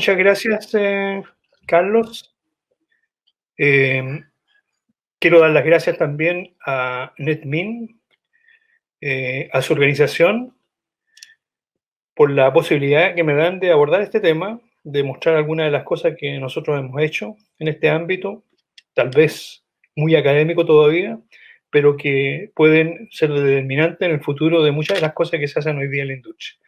Muchas gracias, Carlos. Quiero dar las gracias también a NetMin, a su organización, por la posibilidad que me dan de abordar este tema, de mostrar algunas de las cosas que nosotros hemos hecho en este ámbito, tal vez muy académico todavía, pero que pueden ser determinantes en el futuro de muchas de las cosas que se hacen hoy día en la industria.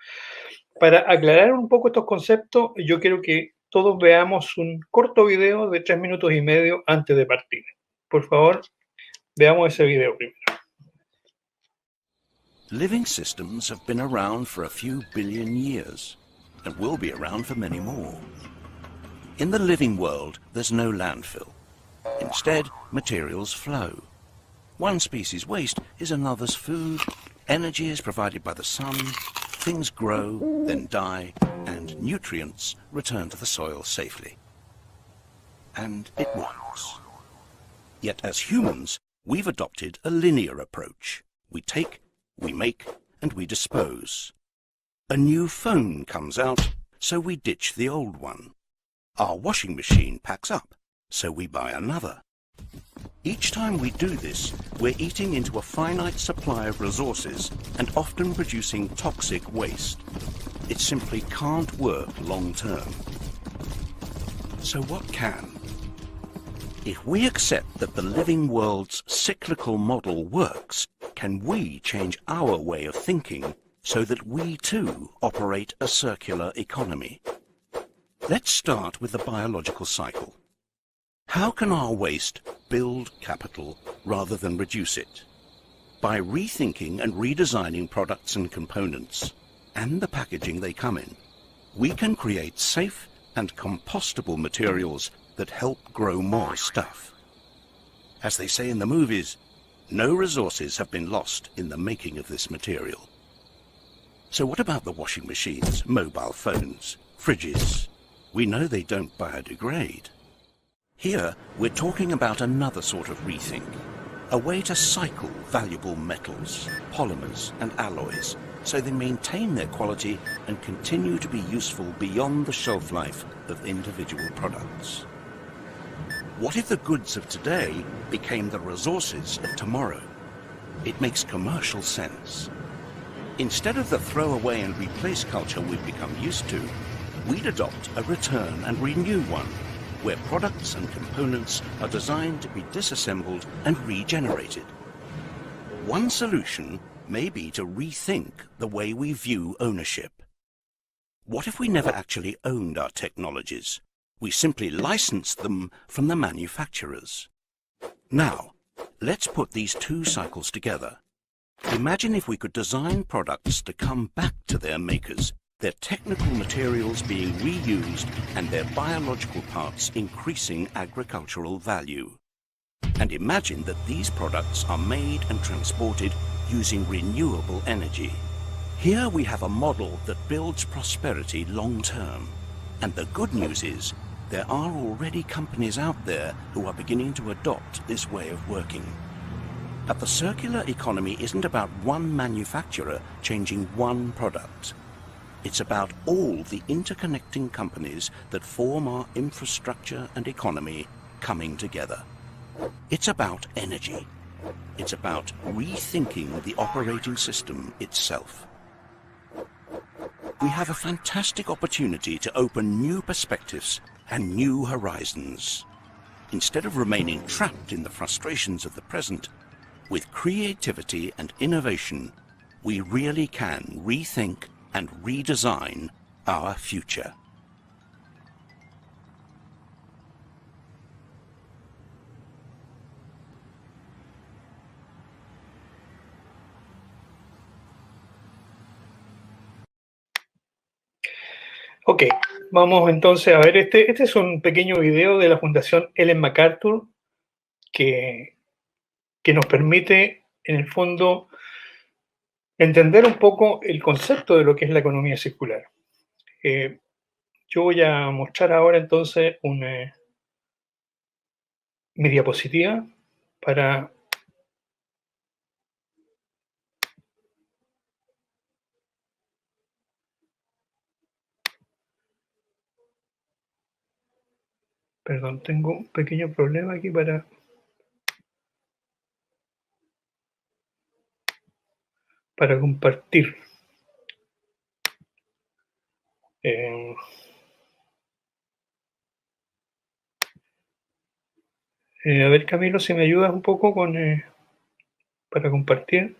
Para aclarar un poco estos conceptos, yo quiero que todos veamos un corto video de 3 minutos y medio antes de partir. Por favor, veamos ese video primero. Living systems have been around for a few billion years and will be around for many more. In the living world, there's no landfill. Instead, materials flow. One species' waste is another's food, energy is provided by the sun, things grow, then die, and nutrients return to the soil safely. And it works. Yet as humans, we've adopted a linear approach. We take, we make, and we dispose. A new phone comes out, so we ditch the old one. Our washing machine packs up, so we buy another. Each time we do this, we're eating into a finite supply of resources and often producing toxic waste. It simply can't work long term. So what can? If we accept that the living world's cyclical model works, can we change our way of thinking so that we too operate a circular economy? Let's start with the biological cycle. How can our waste build capital rather than reduce it? By rethinking and redesigning products and components, and the packaging they come in, we can create safe and compostable materials that help grow more stuff. As they say in the movies, no resources have been lost in the making of this material. So what about the washing machines, mobile phones, fridges? We know they don't biodegrade. Here, we're talking about another sort of rethink, a way to cycle valuable metals, polymers and alloys so they maintain their quality and continue to be useful beyond the shelf life of individual products. What if the goods of today became the resources of tomorrow? It makes commercial sense. Instead of the throw away and replace culture we've become used to, we'd adopt a return and renew one, where products and components are designed to be disassembled and regenerated. One solution may be to rethink the way we view ownership. What if we never actually owned our technologies? We simply licensed them from the manufacturers. Now, let's put these two cycles together. Imagine if we could design products to come back to their makers, their technical materials being reused and their biological parts increasing agricultural value. And imagine that these products are made and transported using renewable energy. Here we have a model that builds prosperity long term. And the good news is, there are already companies out there who are beginning to adopt this way of working. But the circular economy isn't about one manufacturer changing one product. It's about all the interconnecting companies that form our infrastructure and economy coming together. It's about energy. It's about rethinking the operating system itself. We have a fantastic opportunity to open new perspectives and new horizons. Instead of remaining trapped in the frustrations of the present, with creativity and innovation, we really can rethink and redesign our future. Ok, vamos entonces a ver, este es un pequeño video de la Fundación Ellen MacArthur que nos permite, en el fondo, entender un poco el concepto de lo que es la economía circular. Yo voy a mostrar ahora entonces mi diapositiva para... Perdón, tengo un pequeño problema aquí para compartir. A ver, Camilo, si me ayudas un poco con para compartir.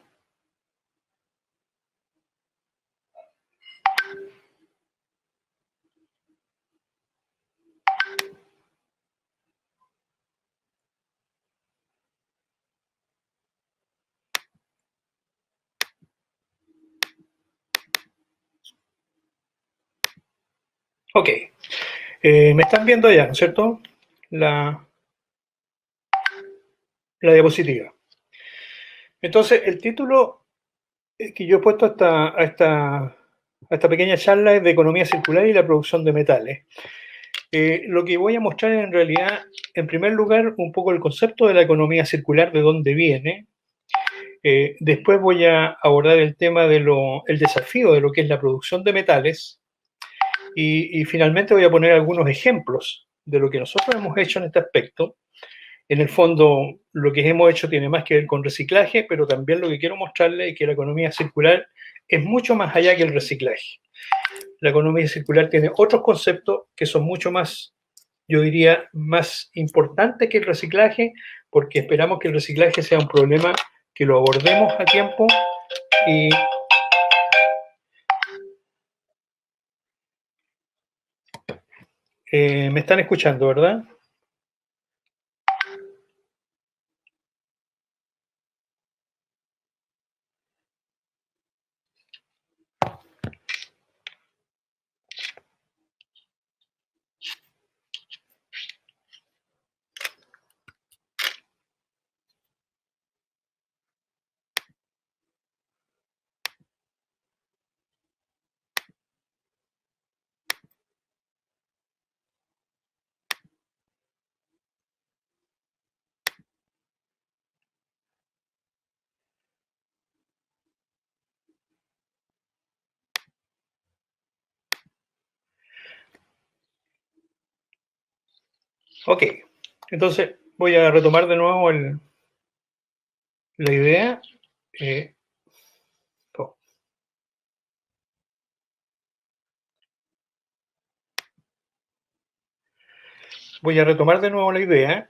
Ok, me están viendo ya, ¿no es cierto? La diapositiva. Entonces, el título que yo he puesto a esta pequeña charla es de economía circular y la producción de metales. Lo que voy a mostrar en realidad, en primer lugar, un poco el concepto de la economía circular, de dónde viene. Después voy a abordar el tema del desafío de lo que es la producción de metales. Y finalmente voy a poner algunos ejemplos de lo que nosotros hemos hecho en este aspecto. En el fondo, lo que hemos hecho tiene más que ver con reciclaje, pero también lo que quiero mostrarles es que la economía circular es mucho más allá que el reciclaje. La economía circular tiene otros conceptos que son mucho más, yo diría, más importantes que el reciclaje, porque esperamos que el reciclaje sea un problema que lo abordemos a tiempo y me están escuchando, ¿verdad? Ok, entonces voy a retomar de nuevo la idea. Voy a retomar de nuevo la idea.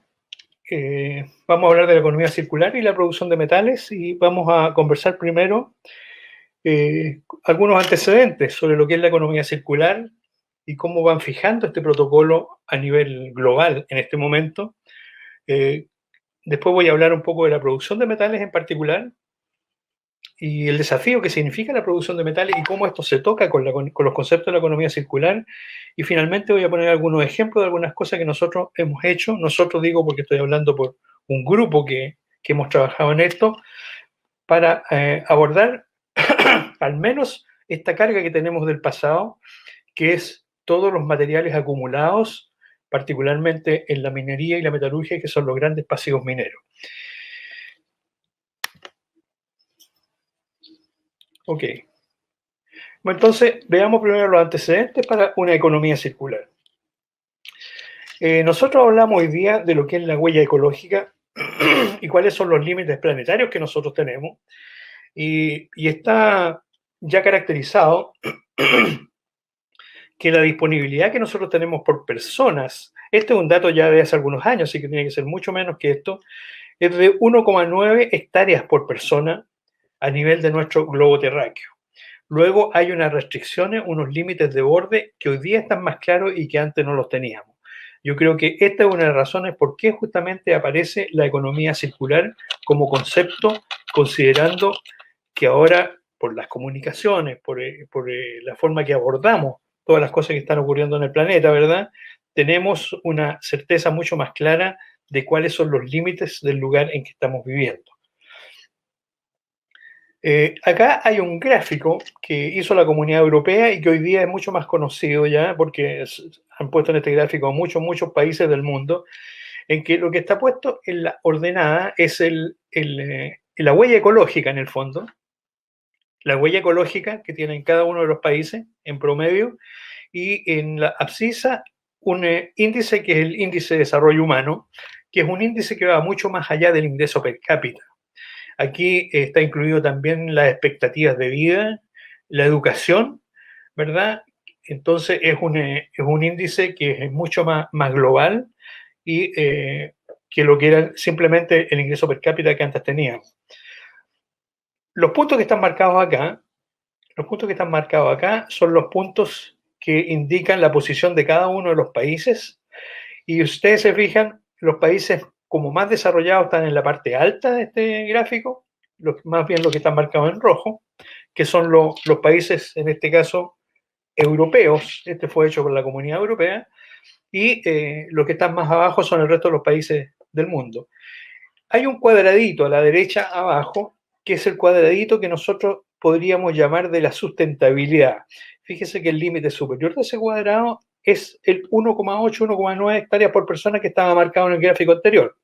Vamos a hablar de la economía circular y la producción de metales y vamos a conversar primero algunos antecedentes sobre lo que es la economía circular y cómo van fijando este protocolo a nivel global en este momento. Después voy a hablar un poco de la producción de metales en particular y el desafío que significa la producción de metales y cómo esto se toca con los conceptos de la economía circular. Y finalmente voy a poner algunos ejemplos de algunas cosas que nosotros hemos hecho. Nosotros digo porque estoy hablando por un grupo que hemos trabajado en esto para abordar al menos esta carga que tenemos del pasado, que es todos los materiales acumulados, particularmente en la minería y la metalurgia, que son los grandes pasivos mineros. Ok. Bueno, entonces, veamos primero los antecedentes para una economía circular. Nosotros hablamos hoy día de lo que es la huella ecológica y cuáles son los límites planetarios que nosotros tenemos. Y está ya caracterizado que la disponibilidad que nosotros tenemos por personas, este es un dato ya de hace algunos años, así que tiene que ser mucho menos que esto, es de 1,9 hectáreas por persona a nivel de nuestro globo terráqueo. Luego hay unas restricciones, unos límites de borde que hoy día están más claros y que antes no los teníamos. Yo creo que esta es una de las razones por qué justamente aparece la economía circular como concepto, considerando que ahora, por las comunicaciones, por la forma que abordamos todas las cosas que están ocurriendo en el planeta, ¿verdad? Tenemos una certeza mucho más clara de cuáles son los límites del lugar en que estamos viviendo. Acá hay un gráfico que hizo la Comunidad Europea y que hoy día es mucho más conocido ya, porque han puesto en este gráfico a muchos países del mundo, en que lo que está puesto en la ordenada es la huella ecológica en el fondo, la huella ecológica que tienen cada uno de los países en promedio, y en la abscisa un índice que es el índice de desarrollo humano, que es un índice que va mucho más allá del ingreso per cápita. Aquí está incluido también las expectativas de vida, la educación, ¿verdad? Entonces es un índice que es mucho más global y que lo que era simplemente el ingreso per cápita que antes teníamos. Los puntos que están marcados acá son los puntos que indican la posición de cada uno de los países. Y ustedes se fijan, los países como más desarrollados están en la parte alta de este gráfico, más bien los que están marcados en rojo, que son los países, en este caso, europeos. Este fue hecho por la Comunidad Europea. Y los que están más abajo son el resto de los países del mundo. Hay un cuadradito a la derecha abajo, que es el cuadradito que nosotros podríamos llamar de la sustentabilidad. Fíjese que el límite superior de ese cuadrado es el 1,8, 1,9 hectáreas por persona que estaba marcado en el gráfico anterior.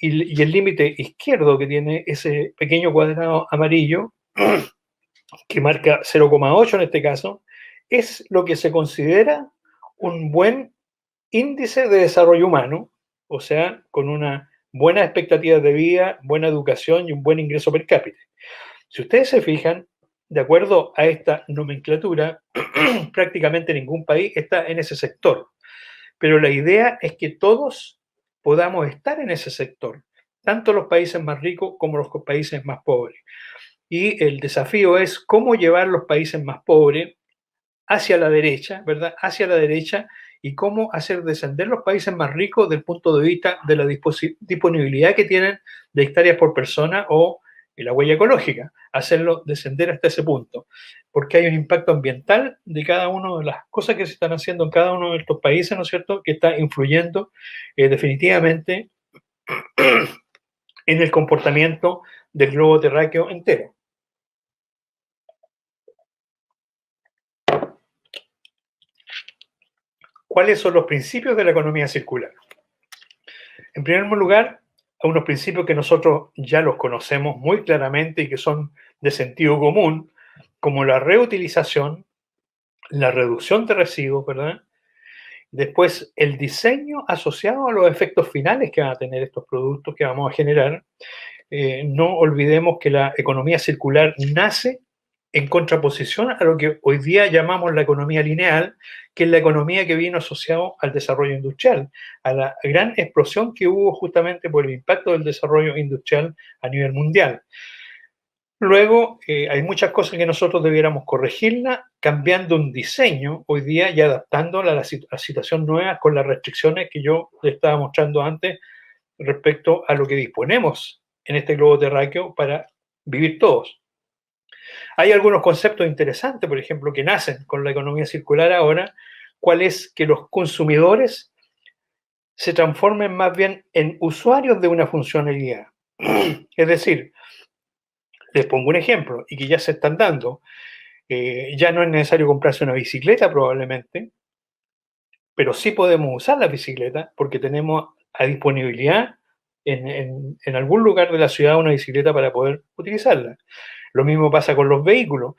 Y el límite izquierdo que tiene ese pequeño cuadrado amarillo, que marca 0,8 en este caso, es lo que se considera un buen índice de desarrollo humano, o sea, con una buena expectativa de vida, buena educación y un buen ingreso per cápita. Si ustedes se fijan, de acuerdo a esta nomenclatura, prácticamente ningún país está en ese sector. Pero la idea es que todos podamos estar en ese sector, tanto los países más ricos como los países más pobres. Y el desafío es cómo llevar los países más pobres hacia la derecha, ¿verdad? Hacia la derecha, y cómo hacer descender los países más ricos desde el punto de vista de la disponibilidad que tienen de hectáreas por persona o la huella ecológica, hacerlo descender hasta ese punto, porque hay un impacto ambiental de cada una de las cosas que se están haciendo en cada uno de estos países, ¿no es cierto?, que está influyendo definitivamente en el comportamiento del globo terráqueo entero. ¿Cuáles son los principios de la economía circular? En primer lugar, unos principios que nosotros ya los conocemos muy claramente y que son de sentido común, como la reutilización, la reducción de residuos, ¿verdad? Después, el diseño asociado a los efectos finales que van a tener estos productos que vamos a generar. No olvidemos que la economía circular nace en contraposición a lo que hoy día llamamos la economía lineal, que es la economía que vino asociado al desarrollo industrial, a la gran explosión que hubo justamente por el impacto del desarrollo industrial a nivel mundial. Luego, hay muchas cosas que nosotros debiéramos corregirla, cambiando un diseño hoy día y adaptándola a la situación nueva con las restricciones que yo les estaba mostrando antes respecto a lo que disponemos en este globo terráqueo para vivir todos. Hay algunos conceptos interesantes, por ejemplo, que nacen con la economía circular ahora, cuál es que los consumidores se transformen más bien en usuarios de una funcionalidad. Es decir, les pongo un ejemplo, y que ya se están dando. Ya no es necesario comprarse una bicicleta probablemente, pero sí podemos usar la bicicleta porque tenemos a disponibilidad en algún lugar de la ciudad una bicicleta para poder utilizarla. Lo mismo pasa con los vehículos.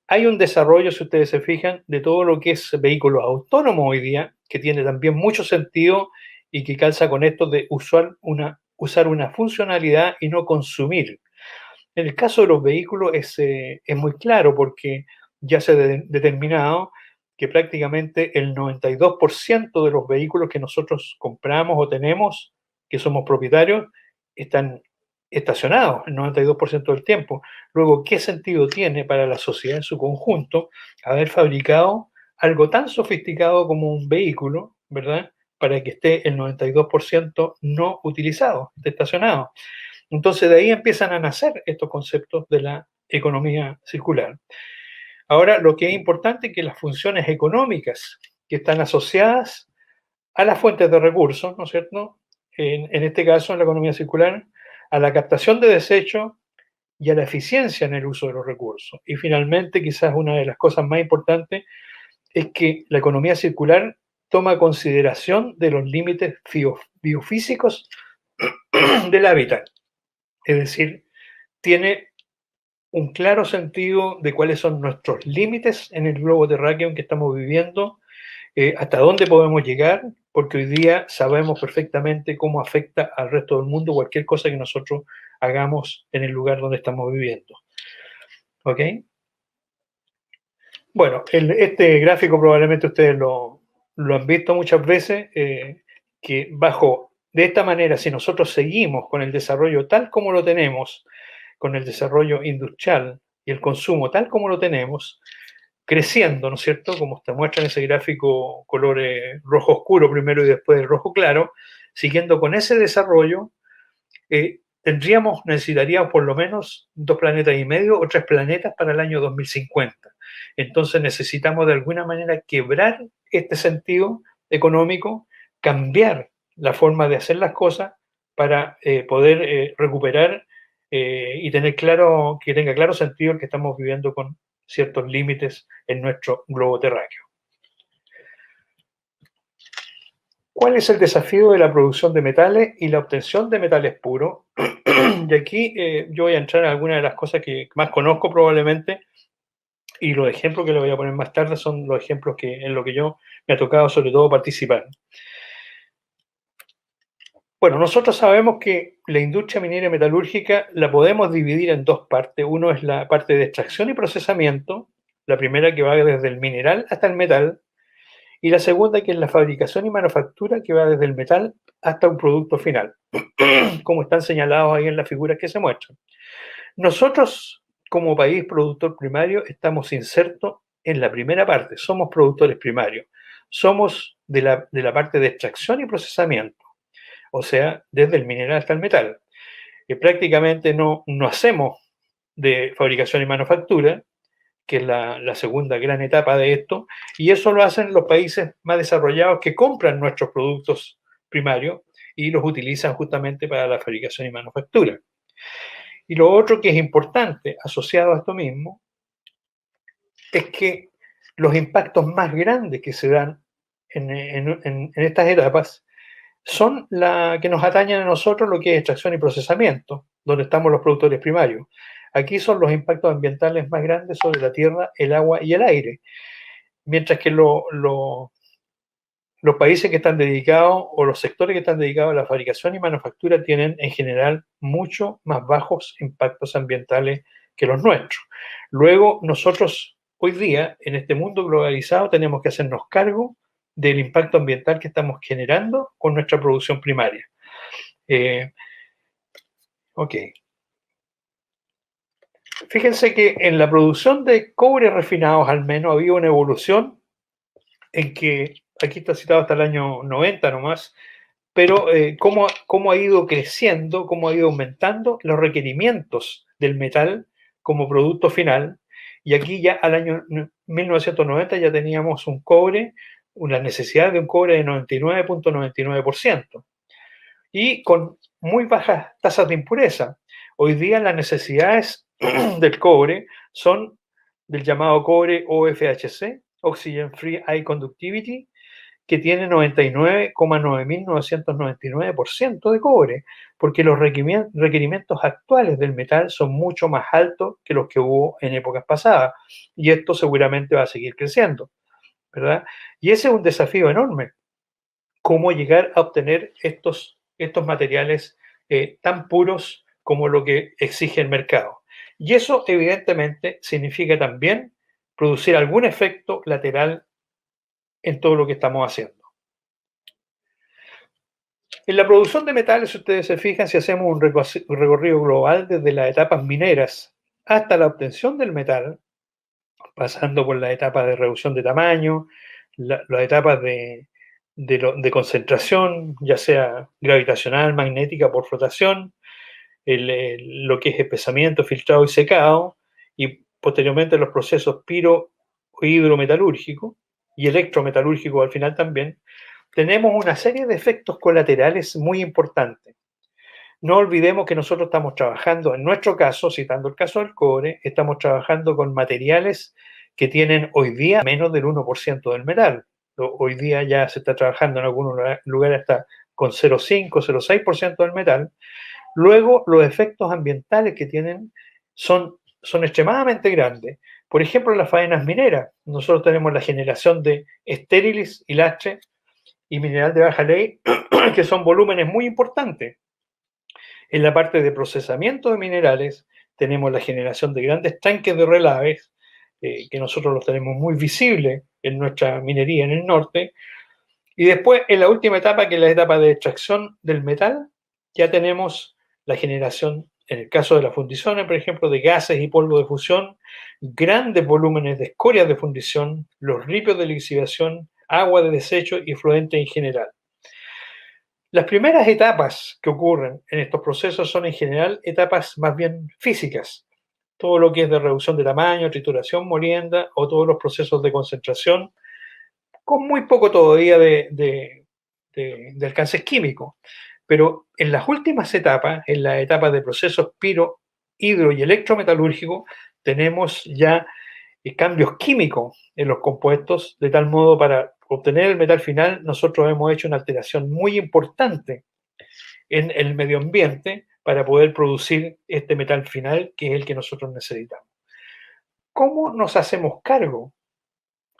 Hay un desarrollo, si ustedes se fijan, de todo lo que es vehículos autónomos hoy día, que tiene también mucho sentido y que calza con esto de usar una funcionalidad y no consumir. En el caso de los vehículos es muy claro porque ya se ha determinado que prácticamente el 92% de los vehículos que nosotros compramos o tenemos, que somos propietarios, están estacionados el 92% del tiempo. Luego, ¿qué sentido tiene para la sociedad en su conjunto haber fabricado algo tan sofisticado como un vehículo, ¿verdad? Para que esté el 92% no utilizado, esté estacionado. Entonces de ahí empiezan a nacer estos conceptos de la economía circular. Ahora, lo que es importante es que las funciones económicas que están asociadas a las fuentes de recursos, ¿no es cierto? En este caso, en la economía circular, a la captación de desechos y a la eficiencia en el uso de los recursos. Y finalmente, quizás una de las cosas más importantes es que la economía circular toma consideración de los límites biofísicos del hábitat. Es decir, tiene un claro sentido de cuáles son nuestros límites en el globo terráqueo en que estamos viviendo, hasta dónde podemos llegar, porque hoy día sabemos perfectamente cómo afecta al resto del mundo cualquier cosa que nosotros hagamos en el lugar donde estamos viviendo. ¿Ok? Bueno, este gráfico probablemente ustedes lo han visto muchas veces, que de esta manera, si nosotros seguimos con el desarrollo tal como lo tenemos, con el desarrollo industrial y el consumo tal como lo tenemos, creciendo, ¿no es cierto? Como te muestra en ese gráfico color rojo oscuro primero y después el rojo claro, siguiendo con ese desarrollo, necesitaríamos por lo menos 2,5 planetas o 3 planetas para el año 2050. Entonces necesitamos de alguna manera quebrar este sentido económico, cambiar la forma de hacer las cosas para poder recuperar y tener claro, que tenga claro sentido el que estamos viviendo con ciertos límites en nuestro globo terráqueo. ¿Cuál es el desafío de la producción de metales y la obtención de metales puros? Y aquí yo voy a entrar en algunas de las cosas que más conozco probablemente, y los ejemplos que le voy a poner más tarde son los ejemplos en lo que yo me ha tocado sobre todo participar. Bueno, nosotros sabemos que la industria minera y metalúrgica la podemos dividir en dos partes. Uno es la parte de extracción y procesamiento, la primera que va desde el mineral hasta el metal, y la segunda que es la fabricación y manufactura que va desde el metal hasta un producto final, como están señalados ahí en las figuras que se muestran. Nosotros, como país productor primario, estamos insertos en la primera parte, somos productores primarios, somos de la parte de extracción y procesamiento, o sea, desde el mineral hasta el metal. Prácticamente no hacemos de fabricación y manufactura, que es la segunda gran etapa de esto, y eso lo hacen los países más desarrollados que compran nuestros productos primarios y los utilizan justamente para la fabricación y manufactura. Y lo otro que es importante asociado a esto mismo es que los impactos más grandes que se dan en estas etapas son la que nos atañen a nosotros, lo que es extracción y procesamiento, donde estamos los productores primarios. Aquí son los impactos ambientales más grandes sobre la tierra, el agua y el aire, mientras que los países que están dedicados o los sectores que están dedicados a la fabricación y manufactura tienen en general mucho más bajos impactos ambientales que los nuestros. Luego, nosotros hoy día, en este mundo globalizado, tenemos que hacernos cargo del impacto ambiental que estamos generando con nuestra producción primaria. Ok. Fíjense que en la producción de cobre refinados al menos había una evolución en que, aquí está citado hasta el año 90 nomás, pero cómo ha ido creciendo, cómo ha ido aumentando los requerimientos del metal como producto final. Y aquí ya al año 1990 ya teníamos un cobre una necesidad de un cobre de 99.99% y con muy bajas tasas de impureza. Hoy día las necesidades del cobre son del llamado cobre OFHC, Oxygen Free High Conductivity, que tiene 99,9999% de cobre, porque los requerimientos actuales del metal son mucho más altos que los que hubo en épocas pasadas, y esto seguramente va a seguir creciendo, ¿verdad? Y ese es un desafío enorme, cómo llegar a obtener estos materiales tan puros como lo que exige el mercado. Y eso evidentemente significa también producir algún efecto lateral en todo lo que estamos haciendo. En la producción de metales, si ustedes se fijan, si hacemos un recorrido global desde las etapas mineras hasta la obtención del metal, pasando por las etapas de reducción de tamaño, las etapas de concentración, ya sea gravitacional, magnética, por flotación, lo que es espesamiento, filtrado y secado, y posteriormente los procesos piro o hidrometalúrgico y electrometalúrgico al final también, tenemos una serie de efectos colaterales muy importantes. No olvidemos que nosotros estamos trabajando, en nuestro caso, citando el caso del cobre, estamos trabajando con materiales que tienen hoy día menos del 1% del metal. Hoy día ya se está trabajando en algunos lugares hasta con 0,5, 0,6% del metal. Luego, los efectos ambientales que tienen son extremadamente grandes. Por ejemplo, en las faenas mineras, nosotros tenemos la generación de estérilis, hilastre y mineral de baja ley, que son volúmenes muy importantes. En la parte de procesamiento de minerales tenemos la generación de grandes tanques de relaves, que nosotros los tenemos muy visibles en nuestra minería en el norte. Y después, en la última etapa, que es la etapa de extracción del metal, ya tenemos la generación, en el caso de las fundiciones, por ejemplo, de gases y polvo de fusión, grandes volúmenes de escorias de fundición, los ripios de lixiviación, agua de desecho y fluentes en general. Las primeras etapas que ocurren en estos procesos son en general etapas más bien físicas. Todo lo que es de reducción de tamaño, trituración, molienda o todos los procesos de concentración, con muy poco todavía de alcances químicos. Pero en las últimas etapas, en la etapa de procesos piro, hidro y electrometalúrgicos, tenemos ya cambios químicos en los compuestos, de tal modo para obtener el metal final, nosotros hemos hecho una alteración muy importante en el medio ambiente para poder producir este metal final, que es el que nosotros necesitamos. ¿Cómo nos hacemos cargo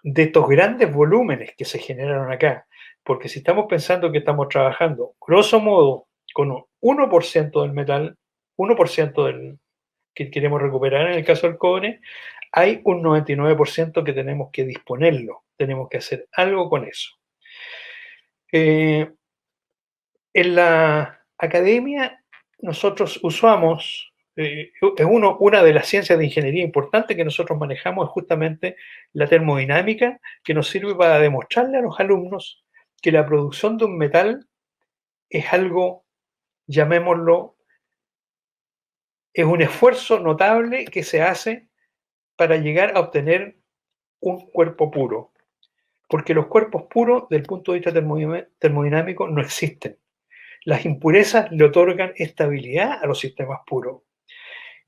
de estos grandes volúmenes que se generaron acá? Porque si estamos pensando que estamos trabajando, grosso modo, con un 1% del metal, 1% del que queremos recuperar en el caso del cobre, hay un 99% que tenemos que disponerlo, tenemos que hacer algo con eso. En la academia nosotros usamos, una de las ciencias de ingeniería importantes que nosotros manejamos es justamente la termodinámica, que nos sirve para demostrarle a los alumnos que la producción de un metal es algo, llamémoslo, es un esfuerzo notable que se hace para llegar a obtener un cuerpo puro. Porque los cuerpos puros, desde el punto de vista termodinámico, no existen. Las impurezas le otorgan estabilidad a los sistemas puros.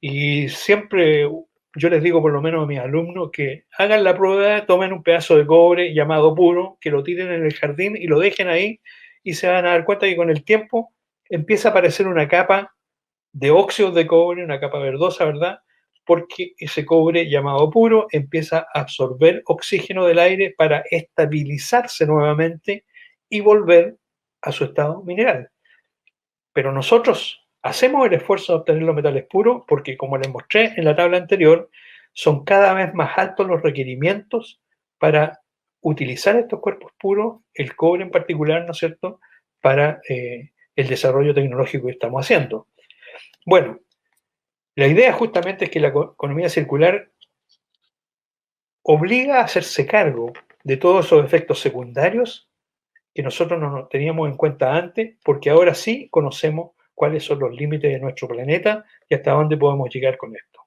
Y siempre yo les digo, por lo menos a mis alumnos, que hagan la prueba, tomen un pedazo de cobre llamado puro, que lo tiren en el jardín y lo dejen ahí, y se van a dar cuenta que con el tiempo empieza a aparecer una capa de óxidos de cobre, una capa verdosa, ¿verdad? Porque ese cobre llamado puro empieza a absorber oxígeno del aire para estabilizarse nuevamente y volver a su estado mineral. Pero nosotros hacemos el esfuerzo de obtener los metales puros porque, como les mostré en la tabla anterior, son cada vez más altos los requerimientos para utilizar estos cuerpos puros, el cobre en particular, ¿no es cierto?, para el desarrollo tecnológico que estamos haciendo. Bueno, la idea justamente es que la economía circular obliga a hacerse cargo de todos esos efectos secundarios que nosotros no nos teníamos en cuenta antes, porque ahora sí conocemos cuáles son los límites de nuestro planeta y hasta dónde podemos llegar con esto.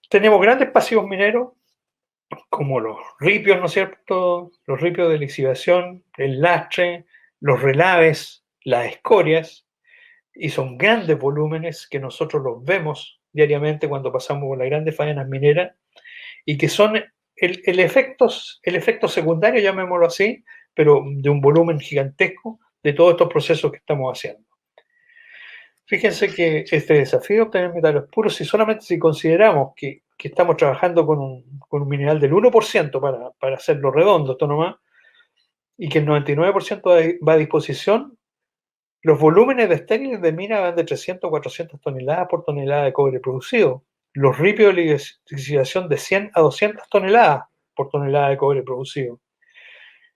Tenemos grandes pasivos mineros, como los ripios, ¿no es cierto? Los ripios de lixiviación, el lastre, los relaves, las escorias, y son grandes volúmenes que nosotros los vemos diariamente cuando pasamos por las grandes faenas mineras y que son el efecto secundario, llamémoslo así, pero de un volumen gigantesco de todos estos procesos que estamos haciendo. Fíjense que este desafío de obtener metales puros, si consideramos que estamos trabajando con un mineral del 1% para hacerlo redondo, esto nomás, y que el 99% va a disposición, los volúmenes de estériles de mina van de 300 a 400 toneladas por tonelada de cobre producido. Los ripios de lixiviación de 100 a 200 toneladas por tonelada de cobre producido.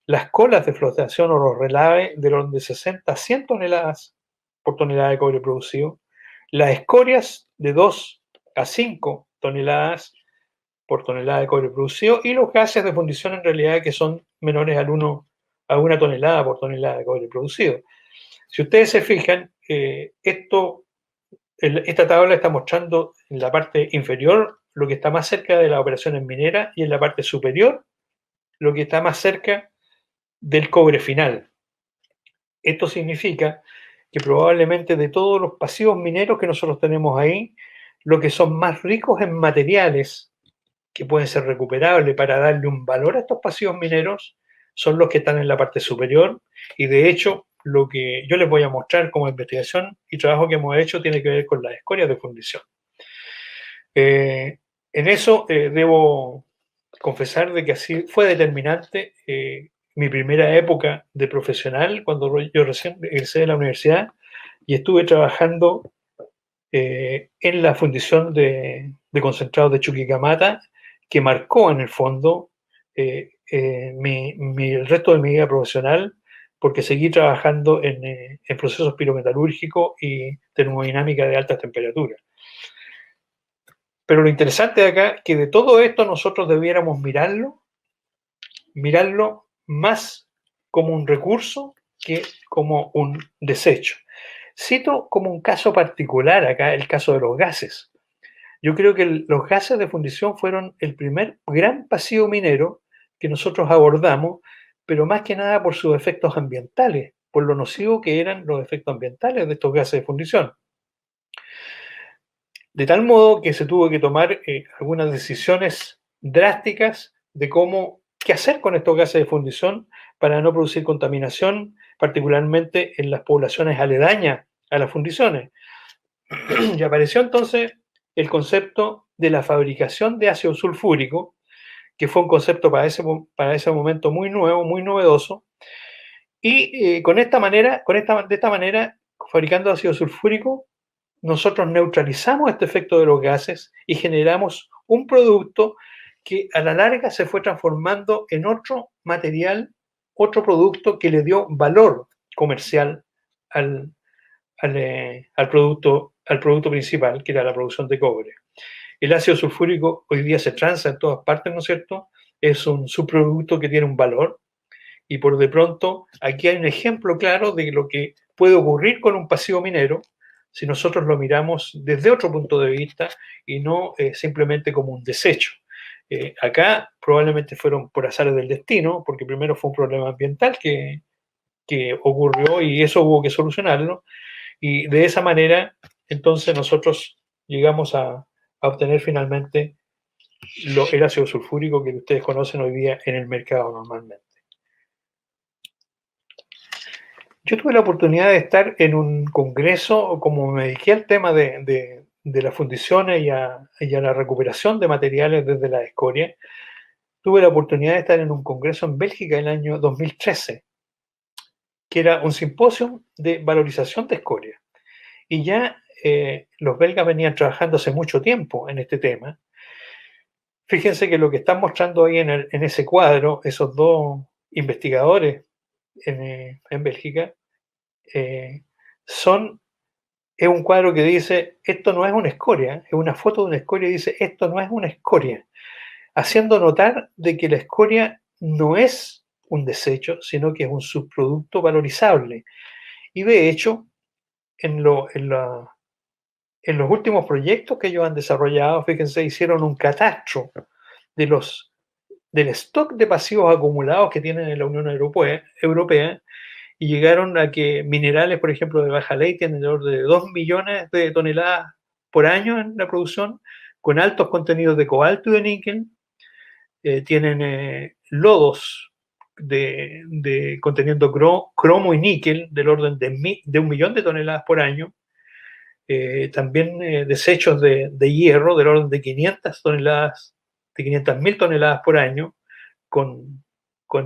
Las colas de flotación o los relaves de orden de 60 a 100 toneladas por tonelada de cobre producido. Las escorias de 2 a 5 toneladas por tonelada de cobre producido y los gases de fundición en realidad que son menores a 1 tonelada por tonelada de cobre producido. Si ustedes se fijan, esta tabla está mostrando en la parte inferior lo que está más cerca de las operaciones mineras y en la parte superior lo que está más cerca del cobre final. Esto significa que probablemente de todos los pasivos mineros que nosotros tenemos ahí, lo que son más ricos en materiales que pueden ser recuperables para darle un valor a estos pasivos mineros son los que están en la parte superior y de hecho lo que yo les voy a mostrar como investigación y trabajo que hemos hecho tiene que ver con las escorias de fundición. En eso debo confesar de que así fue determinante mi primera época de profesional cuando yo recién egresé de la universidad y estuve trabajando en la fundición de concentrados de Chuquicamata, que marcó en el fondo el resto de mi vida profesional, porque seguí trabajando en procesos pirometalúrgicos y termodinámica de altas temperaturas. Pero lo interesante de acá, que de todo esto nosotros debiéramos mirarlo más como un recurso que como un desecho. Cito como un caso particular acá el caso de los gases. Yo creo que los gases de fundición fueron el primer gran pasivo minero que nosotros abordamos, pero más que nada por sus efectos ambientales, por lo nocivo que eran los efectos ambientales de estos gases de fundición. De tal modo que se tuvo que tomar algunas decisiones drásticas de qué hacer con estos gases de fundición para no producir contaminación, particularmente en las poblaciones aledañas a las fundiciones. Y apareció entonces el concepto de la fabricación de ácido sulfúrico, que fue un concepto para ese momento muy nuevo, muy novedoso. Y de esta manera, fabricando ácido sulfúrico, nosotros neutralizamos este efecto de los gases y generamos un producto que a la larga se fue transformando en otro material, otro producto que le dio valor comercial al producto principal, que era la producción de cobre. El ácido sulfúrico hoy día se transa en todas partes, ¿no es cierto? Es un subproducto que tiene un valor y por de pronto aquí hay un ejemplo claro de lo que puede ocurrir con un pasivo minero si nosotros lo miramos desde otro punto de vista y no simplemente como un desecho. Acá probablemente fueron por azares del destino, porque primero fue un problema ambiental que ocurrió y eso hubo que solucionarlo, y de esa manera entonces nosotros llegamos a obtener finalmente el ácido sulfúrico que ustedes conocen hoy día en el mercado normalmente. Yo tuve la oportunidad de estar en un congreso, como me dediqué al tema de las fundiciones y a la recuperación de materiales desde la escoria. Tuve la oportunidad de estar en un congreso en Bélgica en el año 2013, que era un simposio de valorización de escoria. Y ya los belgas venían trabajando hace mucho tiempo en este tema. Fíjense que lo que están mostrando ahí en ese cuadro, esos dos investigadores en Bélgica, es un cuadro que dice, esto no es una escoria, es una foto de una escoria y dice, esto no es una escoria, haciendo notar de que la escoria no es un desecho, sino que es un subproducto valorizable. Y de hecho, en los últimos proyectos que ellos han desarrollado, fíjense, hicieron un catastro de los del stock de pasivos acumulados que tienen en la Unión Europea y llegaron a que minerales, por ejemplo, de baja ley tienen alrededor de 2 millones de toneladas por año en la producción, con altos contenidos de cobalto y de níquel. Tienen lodos conteniendo cromo y níquel del orden de 1 millón de toneladas por año. También desechos de hierro del orden de 500 toneladas, de 500.000 toneladas por año, con, con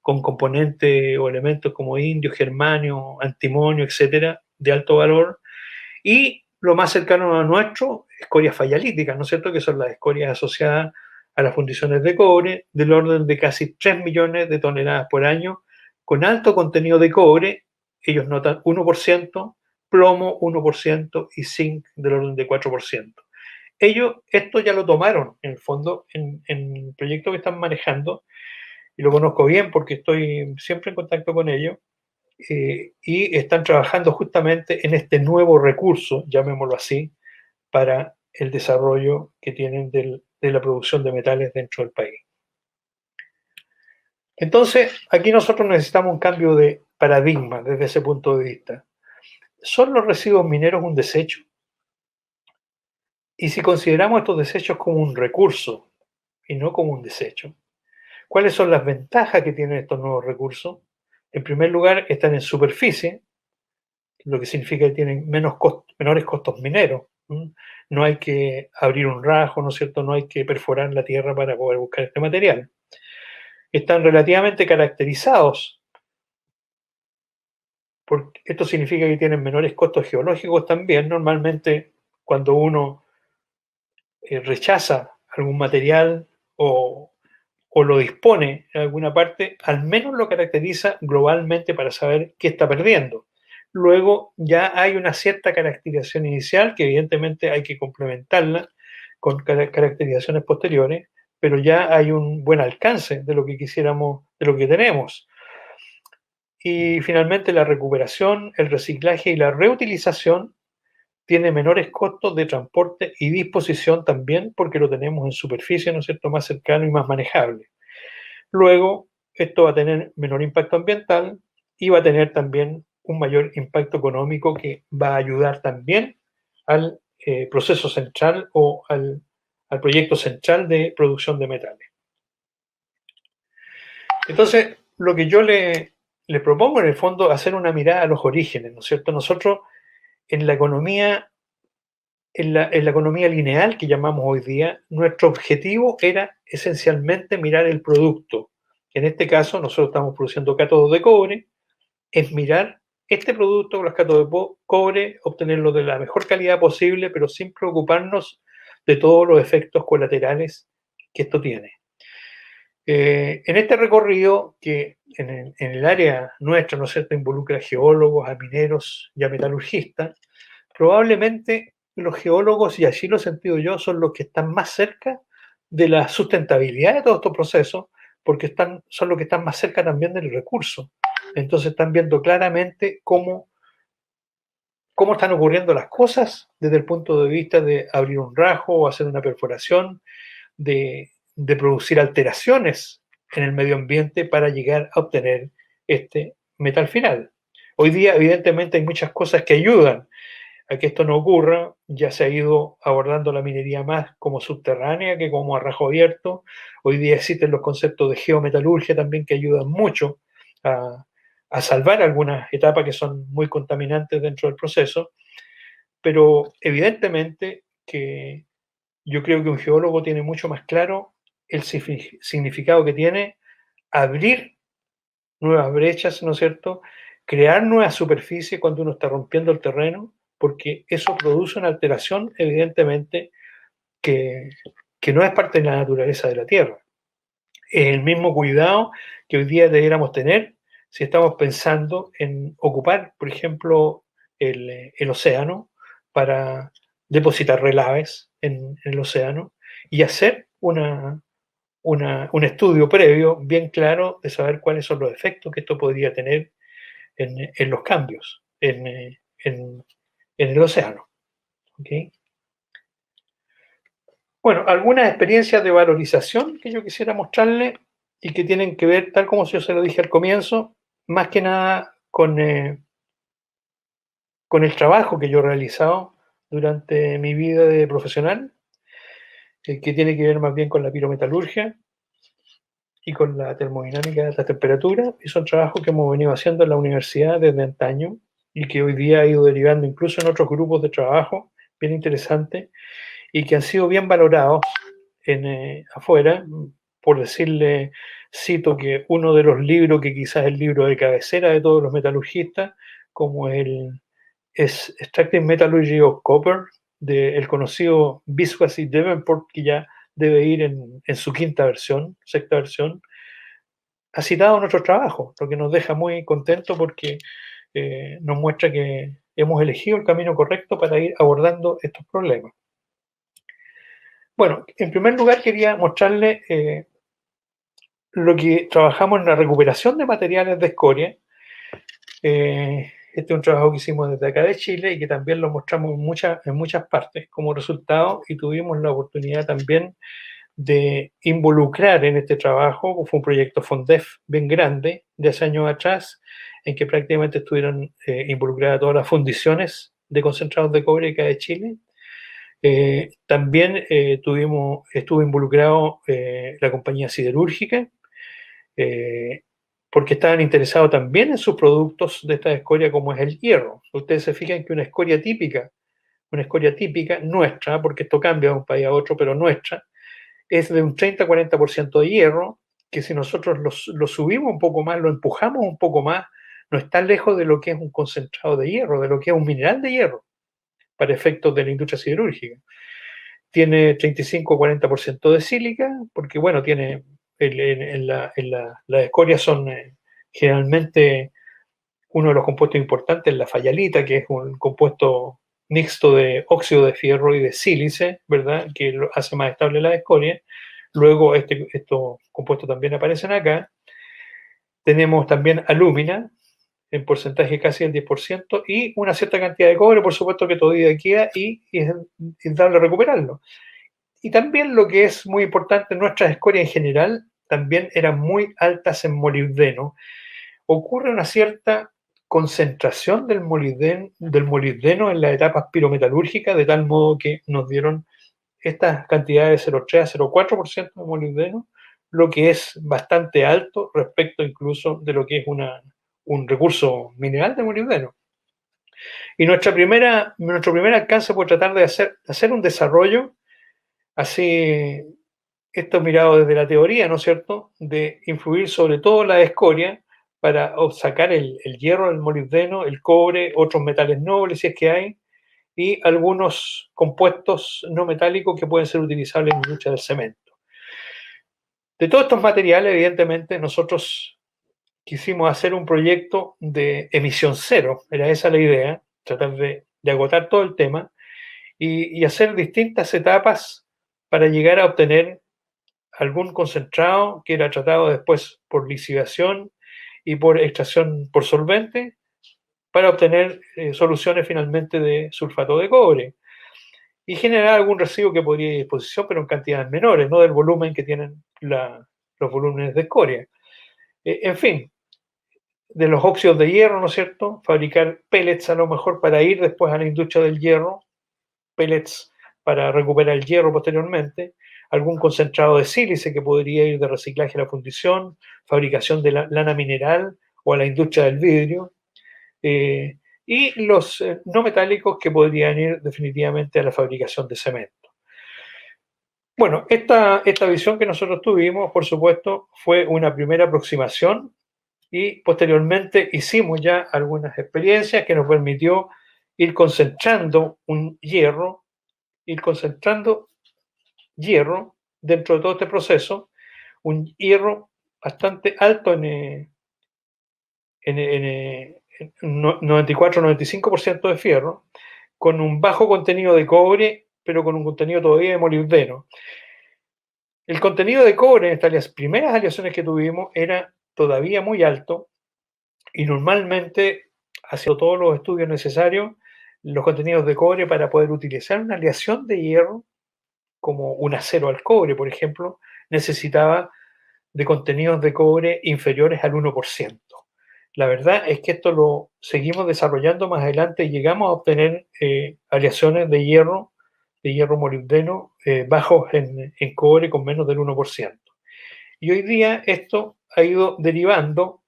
componentes o elementos como indio, germanio, antimonio, etcétera, de alto valor. Y lo más cercano a nuestro, escorias fayalíticas, ¿no es cierto?, que son las escorias asociadas a las fundiciones de cobre, del orden de casi 3 millones de toneladas por año, con alto contenido de cobre. Ellos notan 1%, plomo 1% y zinc del orden de 4%. Ellos esto ya lo tomaron, en el fondo, en el proyecto que están manejando, y lo conozco bien porque estoy siempre en contacto con ellos, y están trabajando justamente en este nuevo recurso, llamémoslo así, para el desarrollo que tienen de la producción de metales dentro del país. Entonces, aquí nosotros necesitamos un cambio de paradigma desde ese punto de vista. ¿Son los residuos mineros un desecho? Y si consideramos estos desechos como un recurso y no como un desecho, ¿cuáles son las ventajas que tienen estos nuevos recursos? En primer lugar, están en superficie, lo que significa que tienen menores costos mineros. No hay que abrir un rajo, ¿no es cierto? No hay que perforar la tierra para poder buscar este material. Están relativamente caracterizados. Porque esto significa que tienen menores costos geológicos también. Normalmente, cuando uno rechaza algún material o lo dispone en alguna parte, al menos lo caracteriza globalmente para saber qué está perdiendo. Luego ya hay una cierta caracterización inicial que evidentemente hay que complementarla con caracterizaciones posteriores, pero ya hay un buen alcance de lo que quisiéramos, de lo que tenemos. Y finalmente la recuperación, el reciclaje y la reutilización tiene menores costos de transporte y disposición también porque lo tenemos en superficie, ¿no es cierto?, más cercano y más manejable. Luego, esto va a tener menor impacto ambiental y va a tener también un mayor impacto económico que va a ayudar también al proceso central o al proyecto central de producción de metales. Entonces, lo que yo le propongo en el fondo es hacer una mirada a los orígenes, ¿no es cierto? Nosotros en la economía, en la economía lineal que llamamos hoy día, nuestro objetivo era esencialmente mirar el producto. En este caso, nosotros estamos produciendo cátodos de cobre, es mirar este producto con los cátodos de cobre, obtenerlo de la mejor calidad posible, pero sin preocuparnos de todos los efectos colaterales que esto tiene. En este recorrido, que en el área nuestra, ¿no es cierto?, involucra a geólogos, a mineros y a metalurgistas, probablemente los geólogos, y así lo he sentido yo, son los que están más cerca de la sustentabilidad de todos estos procesos, porque son los que están más cerca también del recurso. Entonces están viendo claramente cómo están ocurriendo las cosas desde el punto de vista de abrir un rajo o hacer una perforación, de producir alteraciones en el medio ambiente para llegar a obtener este metal final. Hoy día, evidentemente, hay muchas cosas que ayudan a que esto no ocurra. Ya se ha ido abordando la minería más como subterránea que como a rajo abierto. Hoy día existen los conceptos de geometalurgia también que ayudan mucho a salvar algunas etapas que son muy contaminantes dentro del proceso. Pero evidentemente que yo creo que un geólogo tiene mucho más claro el significado que tiene abrir nuevas brechas, ¿no es cierto? Crear nuevas superficies cuando uno está rompiendo el terreno, porque eso produce una alteración, evidentemente, que no es parte de la naturaleza de la Tierra. Es el mismo cuidado que hoy día deberíamos tener si estamos pensando en ocupar, por ejemplo, el océano para depositar relaves en el océano y hacer un estudio previo bien claro de saber cuáles son los efectos que esto podría tener en los cambios en el océano. ¿Okay? Bueno, algunas experiencias de valorización que yo quisiera mostrarle y que tienen que ver, tal como yo se lo dije al comienzo, más que nada con el trabajo que yo he realizado durante mi vida de profesional, que tiene que ver más bien con la pirometalurgia y con la termodinámica de alta temperatura, y son trabajos que hemos venido haciendo en la universidad desde antaño y que hoy día ha ido derivando incluso en otros grupos de trabajo bien interesantes y que han sido bien valorados afuera. Por decirle, cito que uno de los libros que quizás es el libro de cabecera de todos los metalurgistas, como es Extractive Metallurgy of Copper, del conocido Viscousi Davenport, que ya debe ir en su quinta versión, sexta versión, ha citado nuestro trabajo, lo que nos deja muy contentos porque nos muestra que hemos elegido el camino correcto para ir abordando estos problemas. Bueno, en primer lugar quería mostrarle lo que trabajamos en la recuperación de materiales de escoria. Este es un trabajo que hicimos desde acá de Chile y que también lo mostramos en muchas partes como resultado, y tuvimos la oportunidad también de involucrar en este trabajo. Fue un proyecto FONDEF bien grande de hace años atrás, en que prácticamente estuvieron involucradas todas las fundiciones de concentrados de cobre acá de Chile. También estuvo involucrado la compañía siderúrgica, porque estaban interesados también en sus productos de esta escoria, como es el hierro. Ustedes se fijan que una escoria típica nuestra, porque esto cambia de un país a otro, pero nuestra, es de un 30-40% de hierro, que si nosotros lo subimos un poco más, lo empujamos un poco más, no está lejos de lo que es un concentrado de hierro, de lo que es un mineral de hierro, para efectos de la industria siderúrgica. Tiene 35-40% de sílica, porque bueno, tiene las escorias son generalmente uno de los compuestos importantes, la fayalita, que es un compuesto mixto de óxido de fierro y de sílice, ¿verdad? Que lo hace más estable la escoria. Luego estos compuestos también aparecen acá. Tenemos también alúmina, en porcentaje casi el 10%, y una cierta cantidad de cobre, por supuesto que todavía queda, y es intentable recuperarlo. Y también lo que es muy importante, nuestras escorias en general también eran muy altas en molibdeno. Ocurre una cierta concentración del molibdeno en las etapas pirometalúrgicas, de tal modo que nos dieron estas cantidades de 0,3 a 0,4% de molibdeno, lo que es bastante alto respecto incluso de lo que es un recurso mineral de molibdeno. Y nuestro primer alcance fue tratar de hacer un desarrollo así, esto mirado desde la teoría, ¿no es cierto?, de influir sobre todo la escoria para sacar el hierro, el molibdeno, el cobre, otros metales nobles si es que hay, y algunos compuestos no metálicos que pueden ser utilizables en la industria del cemento. De todos estos materiales, evidentemente, nosotros quisimos hacer un proyecto de emisión cero, era esa la idea, tratar de agotar todo el tema y hacer distintas etapas para llegar a obtener algún concentrado que era tratado después por lisivación y por extracción por solvente para obtener soluciones finalmente de sulfato de cobre y generar algún residuo que podría ir a disposición, pero en cantidades menores, no del volumen que tienen los volúmenes de escoria. En fin, de los óxidos de hierro, ¿no es cierto?, fabricar pellets a lo mejor para ir después a la industria del hierro, pellets para recuperar el hierro posteriormente, algún concentrado de sílice que podría ir de reciclaje a la fundición, fabricación de lana mineral o a la industria del vidrio, y los no metálicos que podrían ir definitivamente a la fabricación de cemento. Bueno, esta visión que nosotros tuvimos, por supuesto, fue una primera aproximación y posteriormente hicimos ya algunas experiencias que nos permitió ir concentrando hierro dentro de todo este proceso, un hierro bastante alto en 94-95% de fierro, con un bajo contenido de cobre, pero con un contenido todavía de molibdeno. El contenido de cobre en estas primeras aleaciones que tuvimos era todavía muy alto y normalmente, haciendo todos los estudios necesarios, los contenidos de cobre para poder utilizar una aleación de hierro como un acero al cobre, por ejemplo, necesitaba de contenidos de cobre inferiores al 1%. La verdad es que esto lo seguimos desarrollando más adelante y llegamos a obtener aleaciones de hierro molibdeno bajos en cobre con menos del 1%. Y hoy día esto ha ido derivando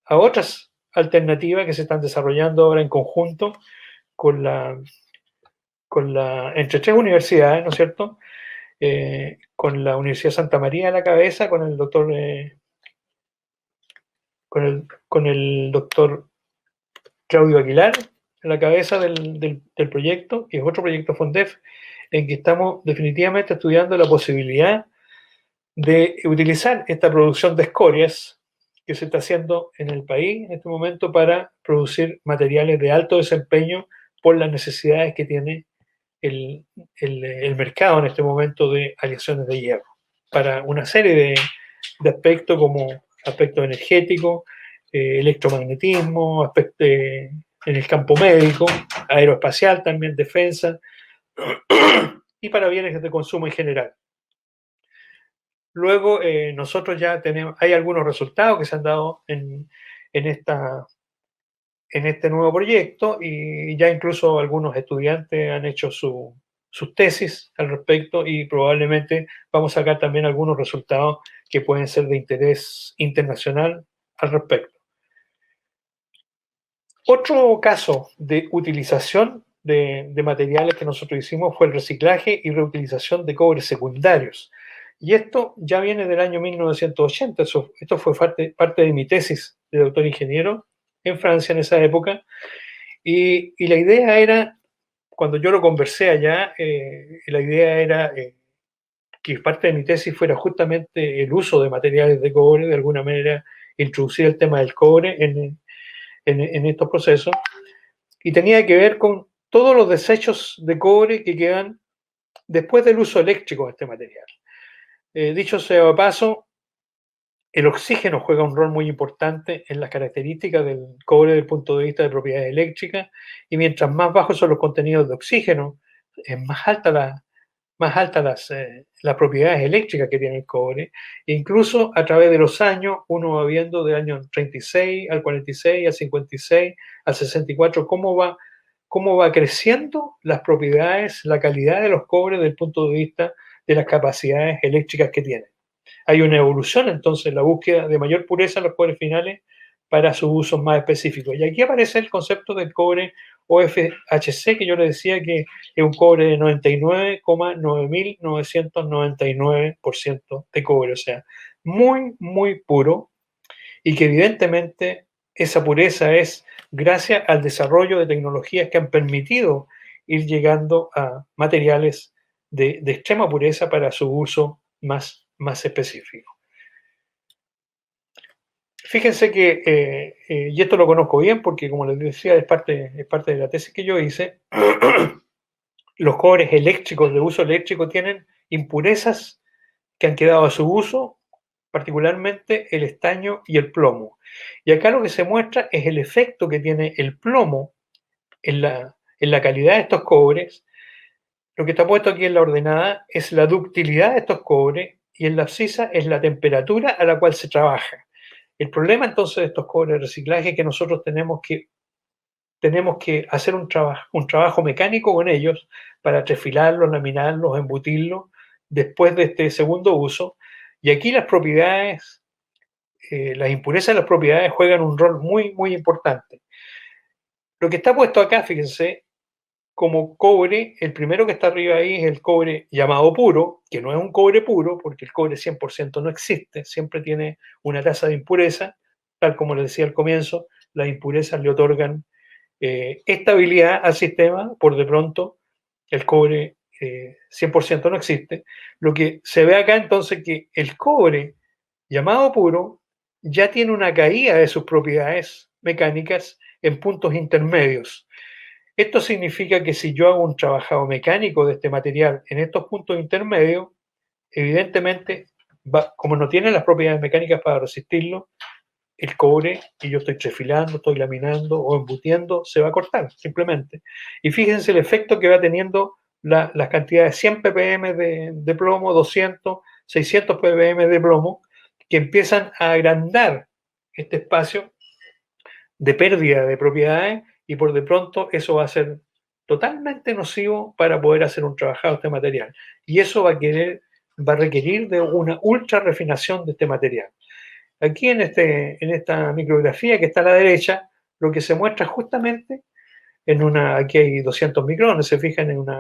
a otras alternativas que se están desarrollando ahora en conjunto con entre tres universidades, ¿no es cierto? Con la Universidad de Santa María a la cabeza, con el doctor Claudio Aguilar a la cabeza del proyecto, que es otro proyecto FONDEF, en que estamos definitivamente estudiando la posibilidad de utilizar esta producción de escorias que se está haciendo en el país en este momento para producir materiales de alto desempeño por las necesidades que tiene el mercado en este momento de aleaciones de hierro, para una serie de aspectos como aspectos energéticos, electromagnetismo, en el campo médico, aeroespacial también, defensa, y para bienes de consumo en general. Luego nosotros ya tenemos, hay algunos resultados que se han dado en este nuevo proyecto y ya incluso algunos estudiantes han hecho sus tesis al respecto y probablemente vamos a sacar también algunos resultados que pueden ser de interés internacional al respecto. Otro caso de utilización de materiales que nosotros hicimos fue el reciclaje y reutilización de cobres secundarios. Y esto ya viene del año 1980. Esto fue parte de mi tesis de doctor ingeniero en Francia en esa época. Y la idea era, cuando yo lo conversé allá, la idea era que parte de mi tesis fuera justamente el uso de materiales de cobre, de alguna manera introducir el tema del cobre en estos procesos, y tenía que ver con todos los desechos de cobre que quedan después del uso eléctrico de este material. Dicho sea de paso, el oxígeno juega un rol muy importante en las características del cobre desde el punto de vista de propiedades eléctricas, y mientras más bajos son los contenidos de oxígeno, es más alta las propiedades eléctricas que tiene el cobre. E incluso a través de los años, uno va viendo del año 36 al 46, al 56, al 64, cómo va creciendo las propiedades, la calidad de los cobres desde el punto de vista de las capacidades eléctricas que tienen. Hay una evolución entonces en la búsqueda de mayor pureza en los cobres finales para sus usos más específicos. Y aquí aparece el concepto del cobre OFHC, que yo le decía que es un cobre de 99,9999% de cobre, o sea, muy, muy puro, y que evidentemente esa pureza es gracias al desarrollo de tecnologías que han permitido ir llegando a materiales de extrema pureza para su uso más específico. Fíjense que, y esto lo conozco bien porque, como les decía, es parte de la tesis que yo hice, los cobres eléctricos de uso eléctrico tienen impurezas que han quedado a su uso, particularmente el estaño y el plomo. Y acá lo que se muestra es el efecto que tiene el plomo en la calidad de estos cobres. Lo que está puesto aquí en la ordenada es la ductilidad de estos cobres y en la abscisa es la temperatura a la cual se trabaja. El problema entonces de estos cobres de reciclaje es que nosotros tenemos que hacer un trabajo mecánico con ellos para trefilarlos, laminarlos, embutirlos después de este segundo uso. Y aquí las propiedades, las impurezas de las propiedades juegan un rol muy, muy importante. Lo que está puesto acá, fíjense, como cobre, el primero que está arriba ahí es el cobre llamado puro, que no es un cobre puro, porque el cobre 100% no existe, siempre tiene una tasa de impureza, tal como les decía al comienzo, las impurezas le otorgan estabilidad al sistema. Por de pronto el cobre 100% no existe. Lo que se ve acá entonces que el cobre llamado puro ya tiene una caída de sus propiedades mecánicas en puntos intermedios. Esto significa que si yo hago un trabajado mecánico de este material en estos puntos intermedios, evidentemente, como no tiene las propiedades mecánicas para resistirlo, el cobre que yo estoy trefilando, estoy laminando o embutiendo se va a cortar simplemente. Y fíjense el efecto que va teniendo las cantidades 100 ppm de plomo, 200, 600 ppm de plomo, que empiezan a agrandar este espacio de pérdida de propiedades y por de pronto eso va a ser totalmente nocivo para poder hacer un trabajado de este material. Y eso va a requerir de una ultra refinación de este material. Aquí en esta micrografía que está a la derecha, lo que se muestra justamente aquí hay 200 micrones, se fijan en una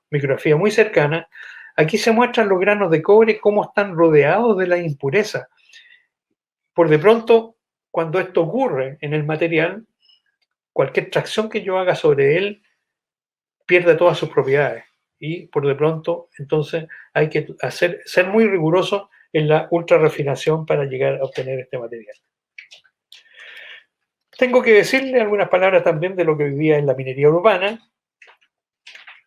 micrografía muy cercana, aquí se muestran los granos de cobre, cómo están rodeados de la impureza. Por de pronto, cuando esto ocurre en el material, cualquier tracción que yo haga sobre él pierde todas sus propiedades. Y por de pronto, entonces, hay que ser muy riguroso en la ultra refinación para llegar a obtener este material. Tengo que decirle algunas palabras también de lo que hoy día es la minería urbana.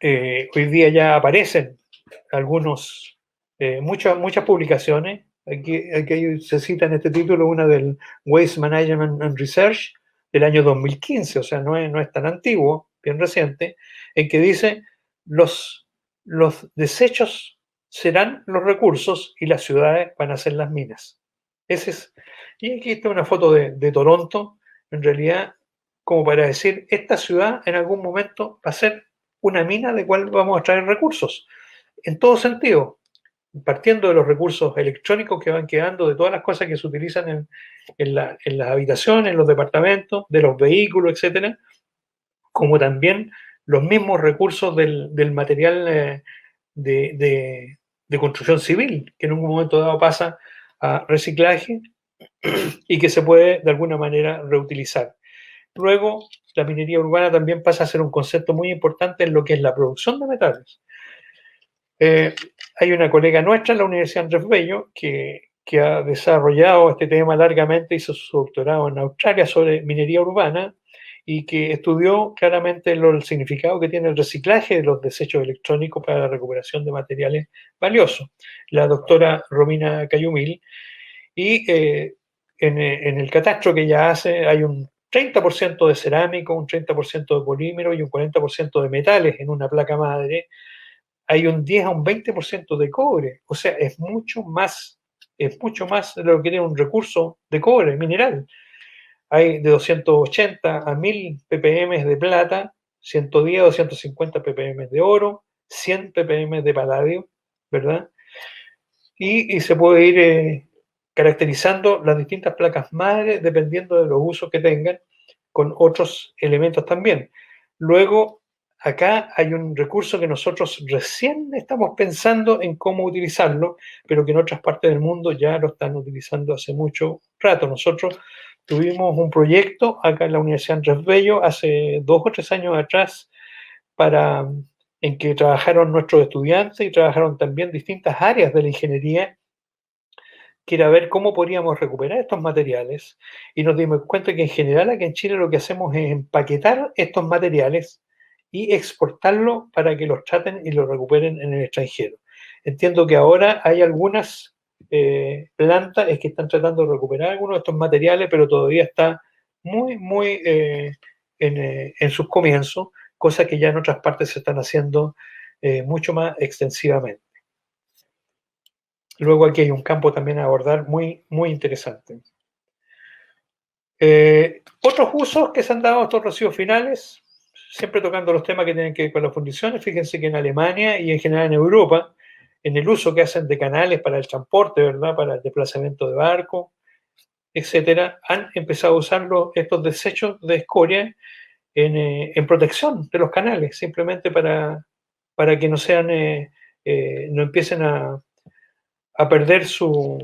Hoy día ya aparecen muchas publicaciones. Aquí se cita en este título una del Waste Management and Research del año 2015, o sea, no es tan antiguo, bien reciente, en que dice los desechos serán los recursos y las ciudades van a ser las minas. Y aquí está una foto de Toronto, en realidad, como para decir, esta ciudad en algún momento va a ser una mina de cual vamos a traer recursos, en todo sentido, partiendo de los recursos electrónicos que van quedando, de todas las cosas que se utilizan en las habitaciones, en los departamentos, de los vehículos, etcétera, como también los mismos recursos del material de construcción civil, que en un momento dado pasa a reciclaje y que se puede de alguna manera reutilizar. Luego, la minería urbana también pasa a ser un concepto muy importante en lo que es la producción de metales. Hay una colega nuestra en la Universidad Andrés Bello que ha desarrollado este tema largamente, hizo su doctorado en Australia sobre minería urbana y que estudió claramente el significado que tiene el reciclaje de los desechos electrónicos para la recuperación de materiales valiosos. La doctora Romina Cayumil, y en el catastro que ella hace hay un 30% de cerámico, un 30% de polímero y un 40% de metales en una placa madre. Hay un 10 a un 20% de cobre, o sea, es mucho más de lo que tiene un recurso de cobre mineral. Hay de 280 a 1000 ppm de plata, 110 a 250 ppm de oro, 100 ppm de paladio, ¿verdad? Y se puede ir caracterizando las distintas placas madre dependiendo de los usos que tengan, con otros elementos también. Luego, acá hay un recurso que nosotros recién estamos pensando en cómo utilizarlo, pero que en otras partes del mundo ya lo están utilizando hace mucho rato. Nosotros tuvimos un proyecto acá en la Universidad Andrés Bello hace 2 o 3 años atrás en que trabajaron nuestros estudiantes y trabajaron también distintas áreas de la ingeniería, que era ver cómo podríamos recuperar estos materiales, y nos dimos cuenta que en general aquí en Chile lo que hacemos es empaquetar estos materiales y exportarlos para que los traten y los recuperen en el extranjero. Entiendo que ahora hay algunas plantas que están tratando de recuperar algunos de estos materiales, pero todavía está muy en sus comienzos, cosas que ya en otras partes se están haciendo mucho más extensivamente. Luego aquí hay un campo también a abordar muy interesante. Otros usos que se han dado a estos residuos finales, siempre tocando los temas que tienen que ver con las fundiciones. Fíjense que en Alemania y en general en Europa, en el uso que hacen de canales para el transporte, ¿verdad?, para el desplazamiento de barcos, etcétera, han empezado a usar estos desechos de escoria en protección de los canales, simplemente para que no sean, no empiecen a perder su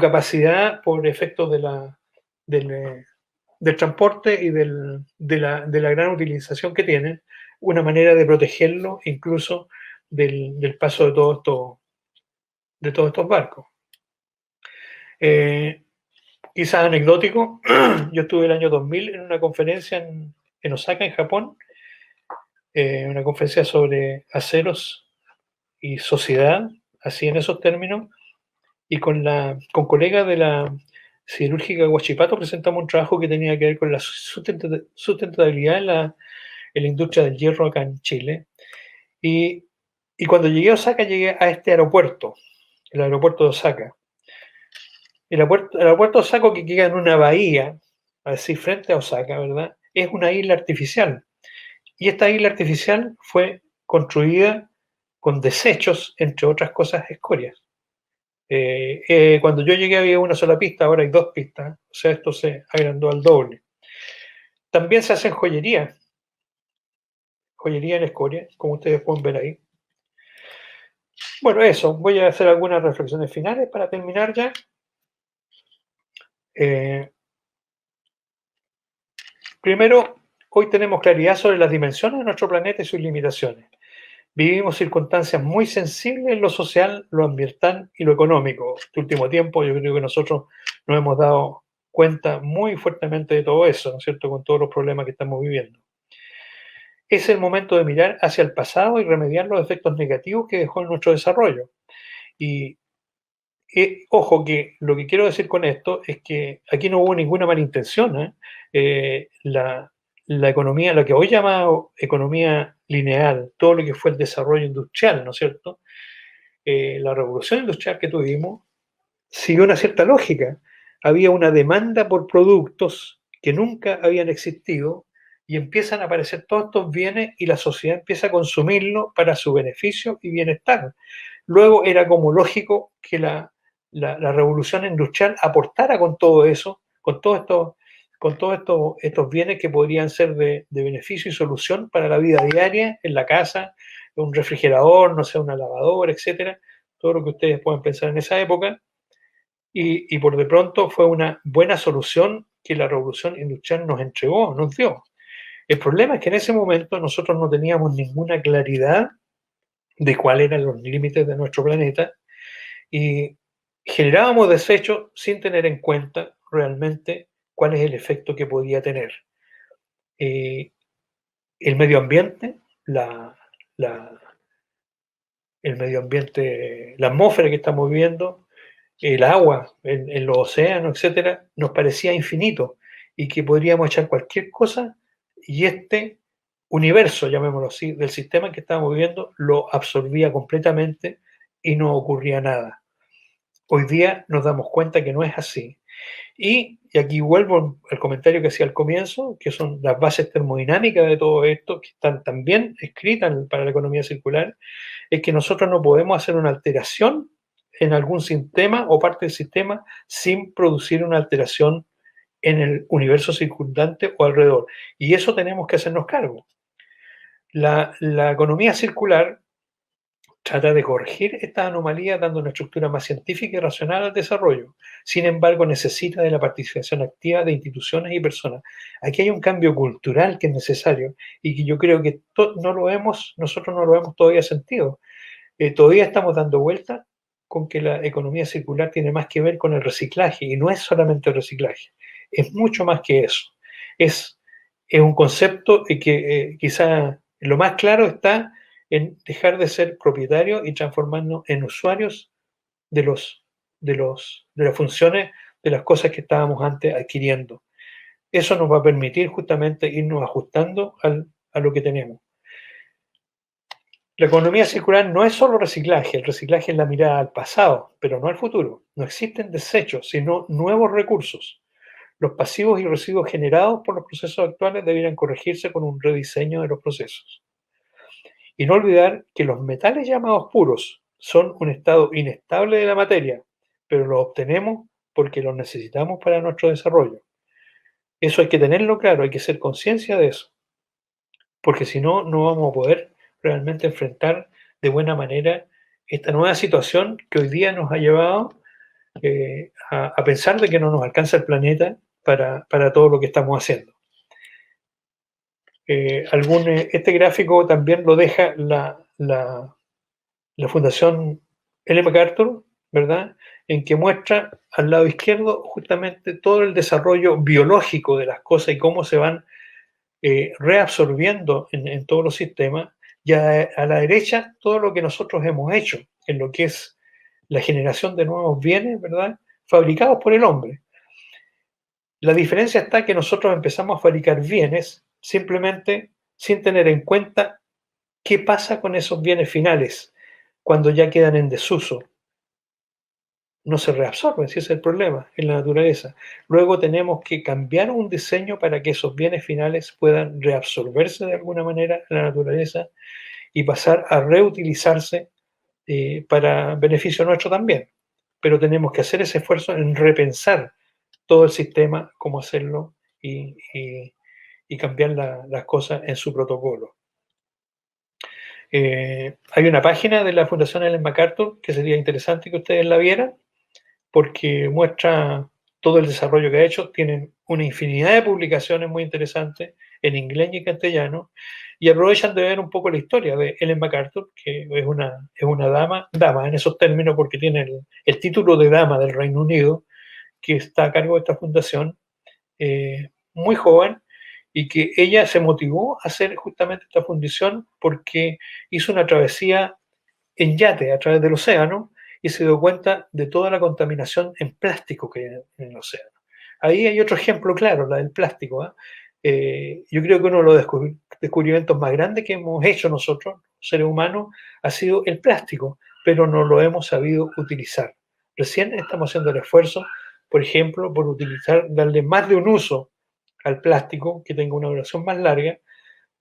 capacidad por efectos del transporte y de la gran utilización que tienen, una manera de protegerlo incluso del paso de todos estos barcos. Quizás anecdótico, yo estuve el año 2000 en una conferencia en Osaka, en Japón, una conferencia sobre aceros y sociedad, así en esos términos, y con colegas de la Siderúrgica Huachipato presentamos un trabajo que tenía que ver con la sustentabilidad en la industria del hierro acá en Chile. Y cuando llegué a Osaka, llegué a este aeropuerto, el aeropuerto de Osaka. El aeropuerto de Osaka, que queda en una bahía, así frente a Osaka, ¿verdad? Es una isla artificial. Y esta isla artificial fue construida con desechos, entre otras cosas, escorias. Cuando yo llegué había una sola pista, ahora hay 2 pistas, o sea, esto se agrandó al doble. También se hacen joyería en escoria, como ustedes pueden ver ahí. Bueno, eso, voy a hacer algunas reflexiones finales para terminar ya. Primero, hoy tenemos claridad sobre las dimensiones de nuestro planeta y sus limitaciones. Vivimos circunstancias muy sensibles en lo social, lo ambiental y lo económico. Este último tiempo yo creo que nosotros nos hemos dado cuenta muy fuertemente de todo eso, ¿no es cierto?, con todos los problemas que estamos viviendo. Es el momento de mirar hacia el pasado y remediar los efectos negativos que dejó en nuestro desarrollo. Y ojo, que lo que quiero decir con esto es que aquí no hubo ninguna mala intención, ¿eh? La economía, lo que hoy llamamos economía lineal, todo lo que fue el desarrollo industrial, ¿no es cierto? La revolución industrial que tuvimos siguió una cierta lógica. Había una demanda por productos que nunca habían existido y empiezan a aparecer todos estos bienes y la sociedad empieza a consumirlo para su beneficio y bienestar. Luego era como lógico que la revolución industrial aportara con todo eso, con todos estos bienes que podrían ser de beneficio y solución para la vida diaria en la casa, un refrigerador, no sé, una lavadora, etcétera, todo lo que ustedes puedan pensar en esa época. Y por de pronto fue una buena solución que la revolución industrial nos entregó, nos dio. El problema es que en ese momento nosotros no teníamos ninguna claridad de cuáles eran los límites de nuestro planeta y generábamos desechos sin tener en cuenta realmente cuál es el efecto que podía tener. El medio ambiente, el medio ambiente, la atmósfera que estamos viviendo, el agua en los océanos, etcétera, nos parecía infinito y que podríamos echar cualquier cosa y este universo, llamémoslo así, del sistema que estábamos viviendo, lo absorbía completamente y no ocurría nada. Hoy día nos damos cuenta que no es así. Y aquí vuelvo al comentario que hacía al comienzo, que son las bases termodinámicas de todo esto, que están también escritas para la economía circular, es que nosotros no podemos hacer una alteración en algún sistema o parte del sistema sin producir una alteración en el universo circundante o alrededor. Y eso tenemos que hacernos cargo. La economía circular trata de corregir esta anomalía dando una estructura más científica y racional al desarrollo. Sin embargo, necesita de la participación activa de instituciones y personas. Aquí hay un cambio cultural que es necesario y que yo creo que nosotros no lo hemos todavía sentido. Todavía estamos dando vuelta con que la economía circular tiene más que ver con el reciclaje y no es solamente el reciclaje, es mucho más que eso. Es un concepto que quizá lo más claro está en dejar de ser propietarios y transformarnos en usuarios de las funciones de las cosas que estábamos antes adquiriendo. Eso nos va a permitir justamente irnos ajustando a lo que tenemos. La economía circular no es solo reciclaje, el reciclaje es la mirada al pasado, pero no al futuro. No existen desechos, sino nuevos recursos. Los pasivos y residuos generados por los procesos actuales deberían corregirse con un rediseño de los procesos. Y no olvidar que los metales llamados puros son un estado inestable de la materia, pero los obtenemos porque los necesitamos para nuestro desarrollo. Eso hay que tenerlo claro, hay que ser conciencia de eso, porque si no, no vamos a poder realmente enfrentar de buena manera esta nueva situación que hoy día nos ha llevado a pensar de que no nos alcanza el planeta para todo lo que estamos haciendo. Este gráfico también lo deja la Fundación Ellen MacArthur, ¿verdad? En que muestra al lado izquierdo justamente todo el desarrollo biológico de las cosas y cómo se van reabsorbiendo en todos los sistemas, y a la derecha todo lo que nosotros hemos hecho en lo que es la generación de nuevos bienes, ¿verdad? Fabricados por el hombre. La diferencia está que nosotros empezamos a fabricar bienes simplemente sin tener en cuenta qué pasa con esos bienes finales cuando ya quedan en desuso. No se reabsorben, si ese es el problema en la naturaleza. Luego tenemos que cambiar un diseño para que esos bienes finales puedan reabsorberse de alguna manera en la naturaleza y pasar a reutilizarse para beneficio nuestro también. Pero tenemos que hacer ese esfuerzo en repensar todo el sistema, cómo hacerlo y cambiar las cosas en su protocolo. Hay una página de la Fundación Ellen MacArthur que sería interesante que ustedes la vieran, porque muestra todo el desarrollo que ha hecho. Tienen una infinidad de publicaciones muy interesantes en inglés y en castellano, y aprovechan de ver un poco la historia de Ellen MacArthur, que es una dama en esos términos, porque tiene el título de dama del Reino Unido, que está a cargo de esta fundación, muy joven, y que ella se motivó a hacer justamente esta fundación porque hizo una travesía en yate a través del océano y se dio cuenta de toda la contaminación en plástico que hay en el océano. Ahí hay otro ejemplo claro, la del plástico. Yo creo que uno de los descubrimientos más grandes que hemos hecho nosotros, seres humanos, ha sido el plástico, pero no lo hemos sabido utilizar. Recién estamos haciendo el esfuerzo, por ejemplo, por darle más de un uso al plástico, que tenga una duración más larga,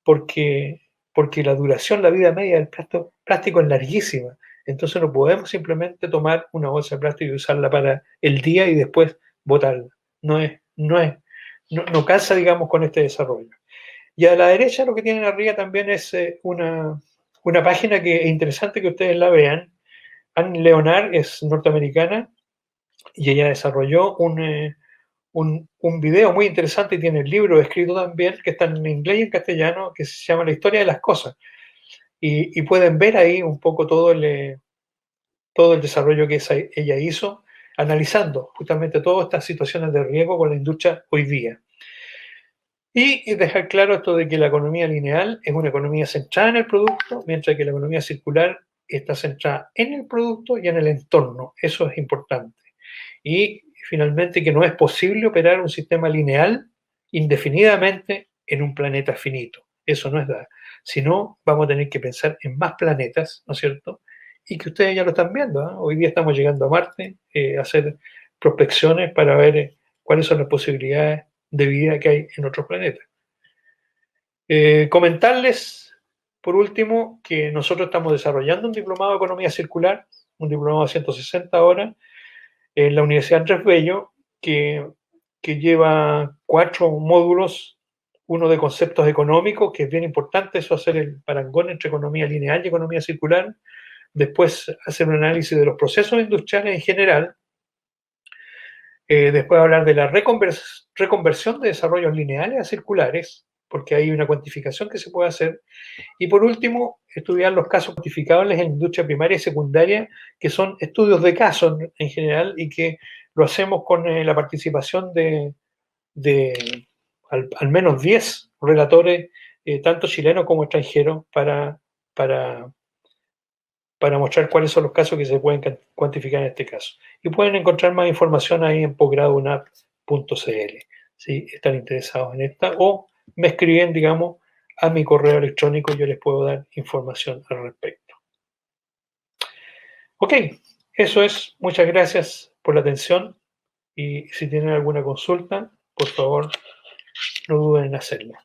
porque, porque la duración, la vida media del plástico es larguísima. Entonces no podemos simplemente tomar una bolsa de plástico y usarla para el día y después botarla. No calza, digamos, con este desarrollo. Y a la derecha lo que tienen arriba también es una página que es interesante que ustedes la vean. Anne Leonard es norteamericana y ella desarrolló un video muy interesante y tiene el libro escrito también, que está en inglés y en castellano, que se llama La historia de las cosas. Y pueden ver ahí un poco todo el desarrollo que ella hizo, analizando justamente todas estas situaciones de riesgo con la industria hoy día. Y dejar claro esto de que la economía lineal es una economía centrada en el producto, mientras que la economía circular está centrada en el producto y en el entorno. Eso es importante. Y finalmente que no es posible operar un sistema lineal indefinidamente en un planeta finito. Eso no es nada. Si no, vamos a tener que pensar en más planetas, ¿no es cierto? Y que ustedes ya lo están viendo. Hoy día estamos llegando a Marte, a hacer prospecciones para ver cuáles son las posibilidades de vida que hay en otros planetas. Comentarles, por último, que nosotros estamos desarrollando un diplomado de economía circular, un diplomado de 160 horas, en la Universidad Andrés Bello, que lleva 4 módulos, uno de conceptos económicos, que es bien importante, eso hacer el parangón entre economía lineal y economía circular, después hacer un análisis de los procesos industriales en general, después hablar de la reconversión de desarrollos lineales a circulares, porque hay una cuantificación que se puede hacer, y por último, estudiar los casos cuantificables en industria primaria y secundaria, que son estudios de casos en general y que lo hacemos con la participación de al menos 10 relatores, tanto chilenos como extranjeros, para mostrar cuáles son los casos que se pueden cuantificar en este caso. Y pueden encontrar más información ahí en posgradounap.cl, si están interesados en esta, o me escriben, digamos, a mi correo electrónico y yo les puedo dar información al respecto. Ok, eso es. Muchas gracias por la atención y si tienen alguna consulta, por favor, no duden en hacerla.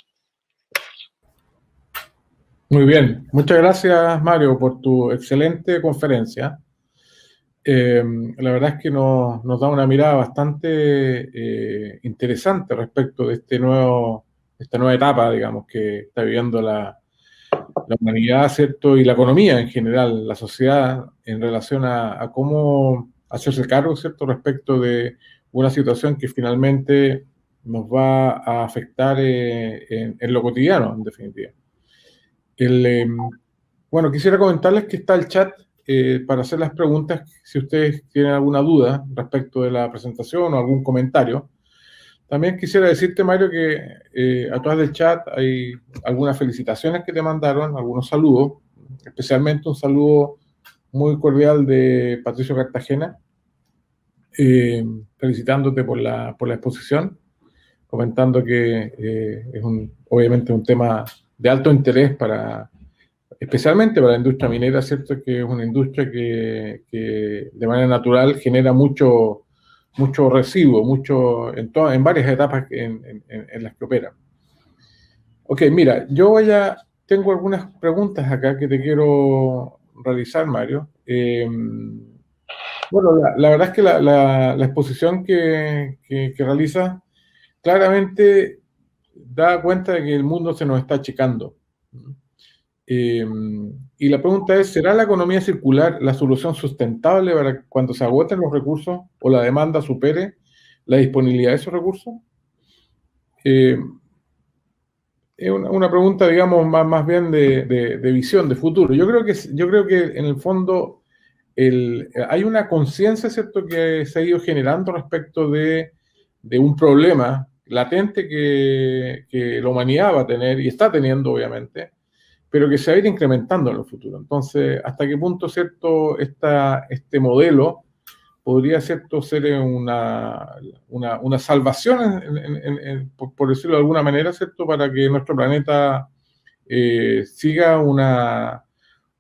Muy bien, muchas gracias Mario por tu excelente conferencia. La verdad es que nos da una mirada bastante interesante respecto de esta nueva etapa, digamos, que está viviendo la humanidad, ¿cierto? Y la economía en general, la sociedad, en relación a cómo hacerse cargo, ¿cierto? Respecto de una situación que finalmente nos va a afectar en lo cotidiano, en definitiva. Bueno, quisiera comentarles que está el chat para hacer las preguntas, si ustedes tienen alguna duda respecto de la presentación o algún comentario. También quisiera decirte, Mario, que atrás del chat hay algunas felicitaciones que te mandaron, algunos saludos, especialmente un saludo muy cordial de Patricio Cartagena, felicitándote por la exposición, comentando que es obviamente un tema de alto interés especialmente para la industria minera, ¿cierto? Que es una industria que de manera natural genera mucho residuo, en varias etapas en las que opera. Ok, mira, tengo algunas preguntas acá que te quiero realizar, Mario. Bueno, la verdad es que la exposición que realiza claramente da cuenta de que el mundo se nos está achicando. Eh, y la pregunta es, ¿será la economía circular la solución sustentable para cuando se agoten los recursos o la demanda supere la disponibilidad de esos recursos? Eh, es una pregunta, digamos, más bien de visión, de futuro. Yo creo que en el fondo hay una conciencia, ¿cierto?, que se ha ido generando respecto de un problema latente que la humanidad va a tener y está teniendo, obviamente, pero que se va a ir incrementando en el futuro. Entonces, ¿hasta qué punto, cierto, este modelo podría, cierto, ser una salvación, por decirlo de alguna manera, cierto, para que nuestro planeta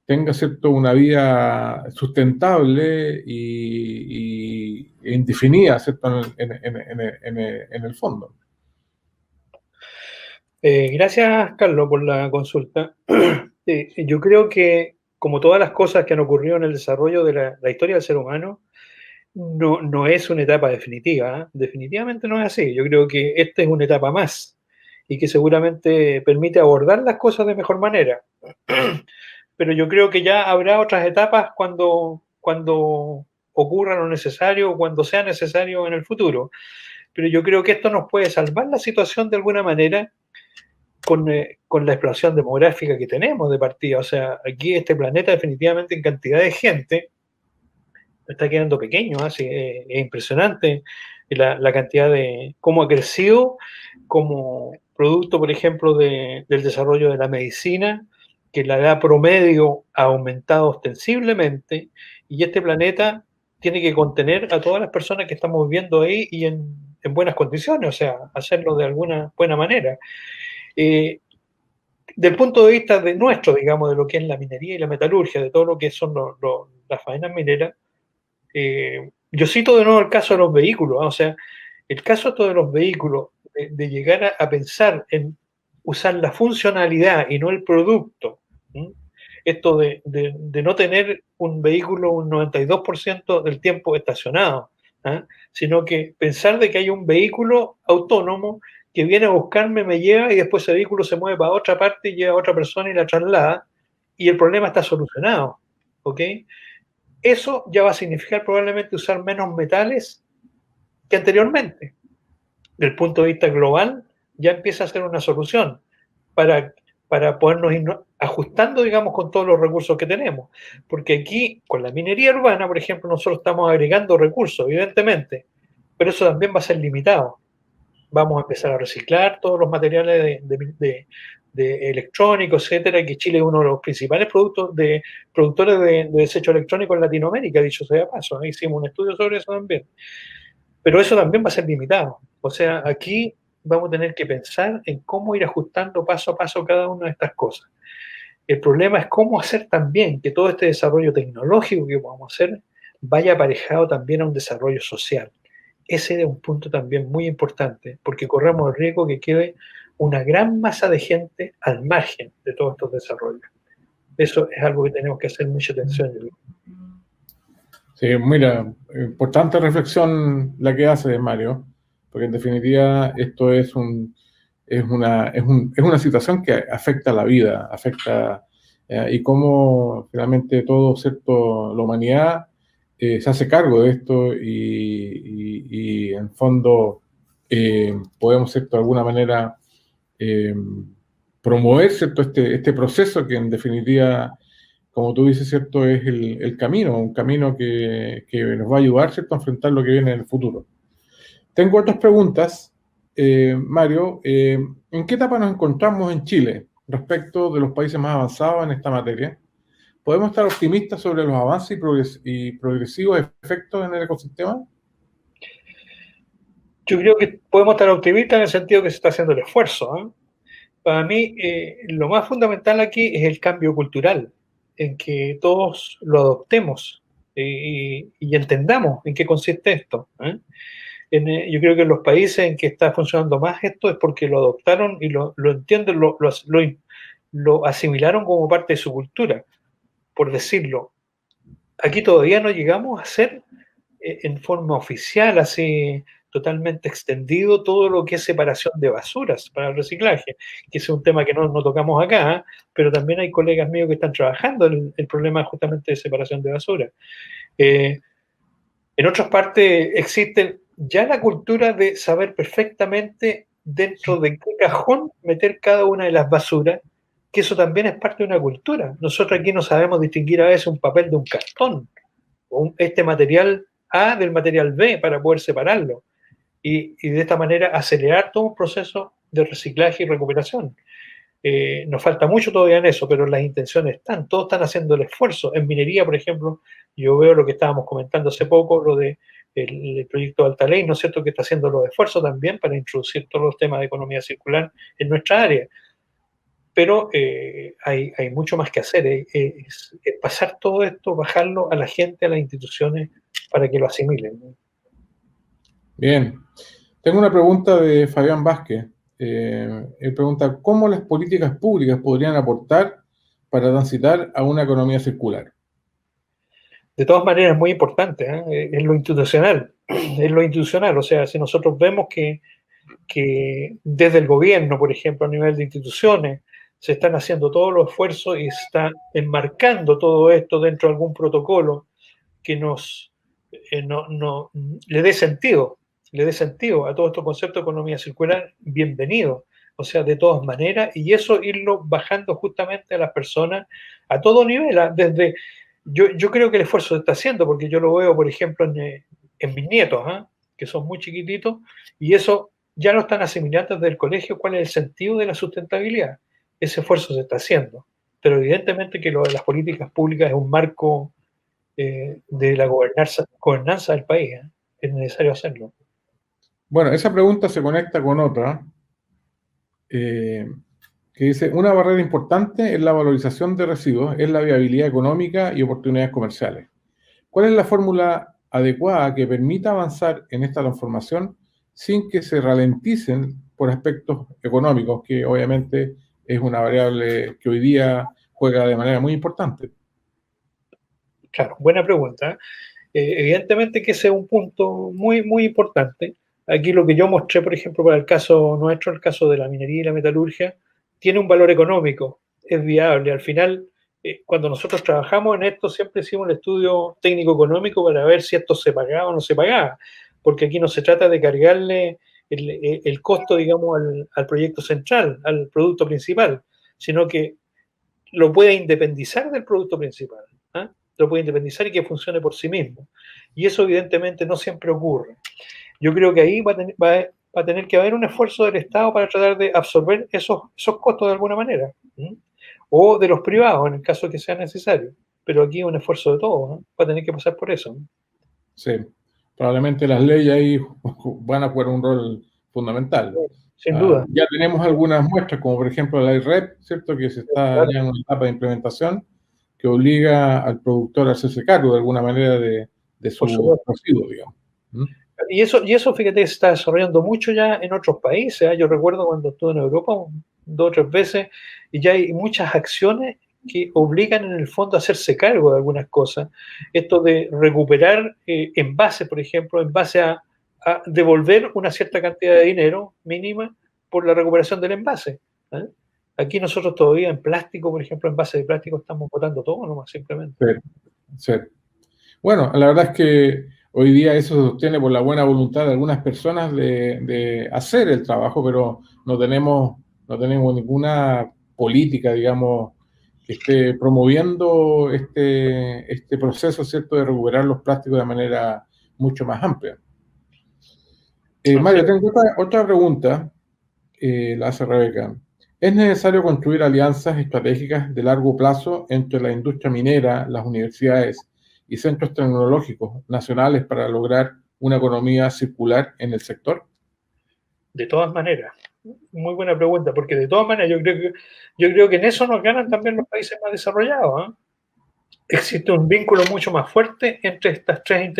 tenga, cierto, una vida sustentable e indefinida, cierto, en el fondo? Gracias, Carlos, por la consulta. Yo creo que, como todas las cosas que han ocurrido en el desarrollo de la historia del ser humano, no es una etapa definitiva, ¿eh? Definitivamente no es así. Yo creo que esta es una etapa más y que seguramente permite abordar las cosas de mejor manera. Pero yo creo que ya habrá otras etapas cuando ocurra lo necesario o cuando sea necesario en el futuro. Pero yo creo que esto nos puede salvar la situación de alguna manera con la explosión demográfica que tenemos de partida. O sea, aquí este planeta definitivamente en cantidad de gente está quedando pequeño, así es impresionante la cantidad de cómo ha crecido como producto, por ejemplo, del desarrollo de la medicina, que la edad promedio ha aumentado ostensiblemente y este planeta tiene que contener a todas las personas que estamos viviendo ahí y en buenas condiciones, o sea, hacerlo de alguna buena manera. Del punto de vista de nuestro, digamos, de lo que es la minería y la metalurgia, de todo lo que son las faenas mineras, yo cito de nuevo el caso de los vehículos, ¿eh? O sea, el caso de los vehículos, de llegar a pensar en usar la funcionalidad y no el producto. ¿Sí? Esto de no tener un vehículo un 92% del tiempo estacionado, ¿eh? Sino que pensar de que hay un vehículo autónomo que viene a buscarme, me lleva y después ese vehículo se mueve para otra parte y lleva a otra persona y la traslada y el problema está solucionado. ¿Ok? Eso ya va a significar probablemente usar menos metales que anteriormente. Del punto de vista global, ya empieza a ser una solución para, para podernos ir ajustando, digamos, con todos los recursos que tenemos. Porque aquí, con la minería urbana, por ejemplo, nosotros estamos agregando recursos, evidentemente, pero eso también va a ser limitado. Vamos a empezar a reciclar todos los materiales de electrónicos, etcétera, que Chile es uno de los principales productores de desecho electrónico en Latinoamérica, dicho sea de paso. ¿No? Hicimos un estudio sobre eso también. Pero eso también va a ser limitado. O sea, aquí vamos a tener que pensar en cómo ir ajustando paso a paso cada una de estas cosas. El problema es cómo hacer también que todo este desarrollo tecnológico que vamos a hacer vaya aparejado también a un desarrollo social. Ese es un punto también muy importante, porque corremos el riesgo que quede una gran masa de gente al margen de todos estos desarrollos. Eso es algo que tenemos que hacer mucha atención. Sí, mira, importante reflexión la que hace Mario, porque en definitiva esto es una situación que afecta a la vida, y cómo finalmente todo, ¿cierto? La humanidad se hace cargo de esto y en fondo podemos, ¿cierto? De alguna manera eh, promover, ¿cierto? Este proceso que en definitiva, como tú dices, ¿cierto? Es el camino, un camino que nos va a ayudar, ¿cierto? A enfrentar lo que viene en el futuro. Tengo otras preguntas, Mario. ¿En qué etapa nos encontramos en Chile respecto de los países más avanzados en esta materia? ¿Podemos estar optimistas sobre los avances y progresivos efectos en el ecosistema? Yo creo que podemos estar optimistas en el sentido que se está haciendo el esfuerzo, ¿eh? Para mí, lo más fundamental aquí es el cambio cultural, en que todos lo adoptemos y entendamos en qué consiste esto. Yo creo que en los países en que está funcionando más esto es porque lo adoptaron y lo entienden, lo asimilaron como parte de su cultura, por decirlo. Aquí todavía no llegamos a ser en forma oficial, así totalmente extendido, todo lo que es separación de basuras para el reciclaje, que es un tema que no tocamos acá, pero también hay colegas míos que están trabajando en el problema justamente de separación de basura. En otras partes existe ya la cultura de saber perfectamente dentro de qué cajón meter cada una de las basuras, que eso también es parte de una cultura. Nosotros aquí no sabemos distinguir a veces un papel de un cartón, o este material A del material B para poder separarlo y de esta manera acelerar todo un proceso de reciclaje y recuperación. Nos falta mucho todavía en eso, pero las intenciones están, todos están haciendo el esfuerzo. En minería, por ejemplo, yo veo lo que estábamos comentando hace poco, lo de el proyecto de Alta Ley, ¿no es cierto?, que está haciendo los esfuerzos también para introducir todos los temas de economía circular en nuestra área. Pero hay mucho más que hacer, es pasar todo esto, bajarlo a la gente, a las instituciones, para que lo asimilen. Bien. Tengo una pregunta de Fabián Vázquez. Él pregunta, ¿cómo las políticas públicas podrían aportar para transitar a una economía circular? De todas maneras, es muy importante, es lo institucional, o sea, si nosotros vemos que desde el gobierno, por ejemplo, a nivel de instituciones, se están haciendo todos los esfuerzos y se está enmarcando todo esto dentro de algún protocolo que nos le dé sentido a todo este concepto de economía circular, bienvenido. O sea, de todas maneras, y eso irlo bajando justamente a las personas a todo nivel, desde... Yo creo que el esfuerzo se está haciendo, porque yo lo veo, por ejemplo, en mis nietos, que son muy chiquititos, y eso ya lo están asimilando desde el colegio, cuál es el sentido de la sustentabilidad. Ese esfuerzo se está haciendo, pero evidentemente que lo de las políticas públicas es un marco de la gobernanza del país. Es necesario hacerlo. Bueno, esa pregunta se conecta con otra, que dice, una barrera importante en la valorización de residuos es la viabilidad económica y oportunidades comerciales. ¿Cuál es la fórmula adecuada que permita avanzar en esta transformación sin que se ralenticen por aspectos económicos, que obviamente es una variable que hoy día juega de manera muy importante? Claro, buena pregunta. Evidentemente que ese es un punto muy, muy importante. Aquí lo que yo mostré, por ejemplo, para el caso nuestro, el caso de la minería y la metalurgia, tiene un valor económico, es viable. Al final, cuando nosotros trabajamos en esto, siempre hicimos el estudio técnico-económico para ver si esto se pagaba o no se pagaba, porque aquí no se trata de cargarle el costo, digamos, al proyecto central, al producto principal, sino que lo puede independizar del producto principal, lo puede independizar y que funcione por sí mismo. Y eso evidentemente no siempre ocurre. Yo creo que ahí va a tener que haber un esfuerzo del Estado para tratar de absorber esos costos de alguna manera, o de los privados en el caso de que sea necesario. Pero aquí es un esfuerzo de todos, va a tener que pasar por eso. Sí, probablemente las leyes ahí van a jugar un rol fundamental. Sin duda. Ya tenemos algunas muestras, como por ejemplo la IREP, ¿cierto?, que se está ya en una etapa de implementación, que obliga al productor a hacerse cargo de alguna manera de su residuo, digamos. Y eso, fíjate, se está desarrollando mucho ya en otros países. Yo recuerdo cuando estuve en Europa 2 o 3 veces, y ya hay muchas acciones que obligan en el fondo a hacerse cargo de algunas cosas. Esto de recuperar envases, por ejemplo, en base a devolver una cierta cantidad de dinero mínima por la recuperación del envase. Aquí nosotros todavía en plástico, por ejemplo, envases de plástico, estamos botando todo nomás, simplemente. Sí. Bueno, la verdad es que hoy día eso se sostiene por la buena voluntad de algunas personas de hacer el trabajo, pero no tenemos ninguna política, digamos, que esté promoviendo este proceso, ¿cierto?, de recuperar los plásticos de manera mucho más amplia. Mario, tengo otra pregunta, la hace Rebeca. ¿Es necesario construir alianzas estratégicas de largo plazo entre la industria minera, las universidades y centros tecnológicos nacionales para lograr una economía circular en el sector? De todas maneras, muy buena pregunta, porque de todas maneras yo creo que en eso nos ganan también los países más desarrollados, ¿eh? Existe un vínculo mucho más fuerte entre estas tres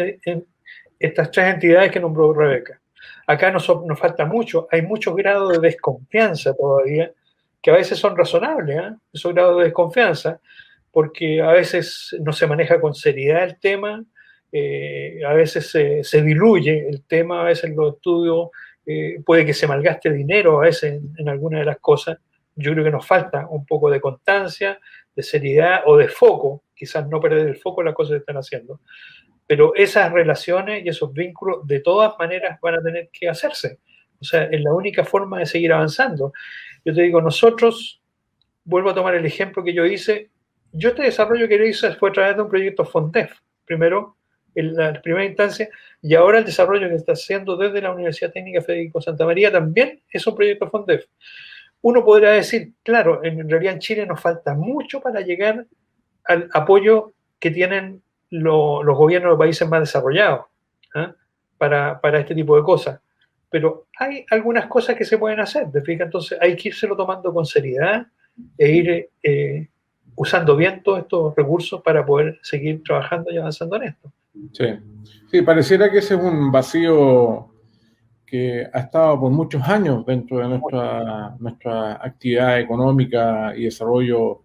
entidades que nombró Rebeca. Acá nos falta mucho, hay muchos grados de desconfianza todavía, que a veces son razonables, ¿eh? Esos grados de desconfianza, porque a veces no se maneja con seriedad el tema, a veces se diluye el tema, a veces los estudios, puede que se malgaste dinero a veces en algunas de las cosas. Yo creo que nos falta un poco de constancia, de seriedad o de foco, quizás no perder el foco en las cosas que están haciendo. Pero esas relaciones y esos vínculos de todas maneras van a tener que hacerse. O sea, es la única forma de seguir avanzando. Yo te digo, nosotros, vuelvo a tomar el ejemplo que yo hice, yo este desarrollo que yo hice fue a través de un proyecto FONDEF, primero, en la primera instancia, y ahora el desarrollo que está haciendo desde la Universidad Técnica Federico Santa María también es un proyecto FONDEF. Uno podrá decir, claro, en realidad en Chile nos falta mucho para llegar al apoyo que tienen los gobiernos de los países más desarrollados, ¿eh? Para este tipo de cosas. Pero hay algunas cosas que se pueden hacer, ¿te fijas? Entonces hay que írselo tomando con seriedad e ir usando bien todos estos recursos para poder seguir trabajando y avanzando en esto. Sí, sí, pareciera que ese es un vacío que ha estado por muchos años dentro de nuestra actividad económica y desarrollo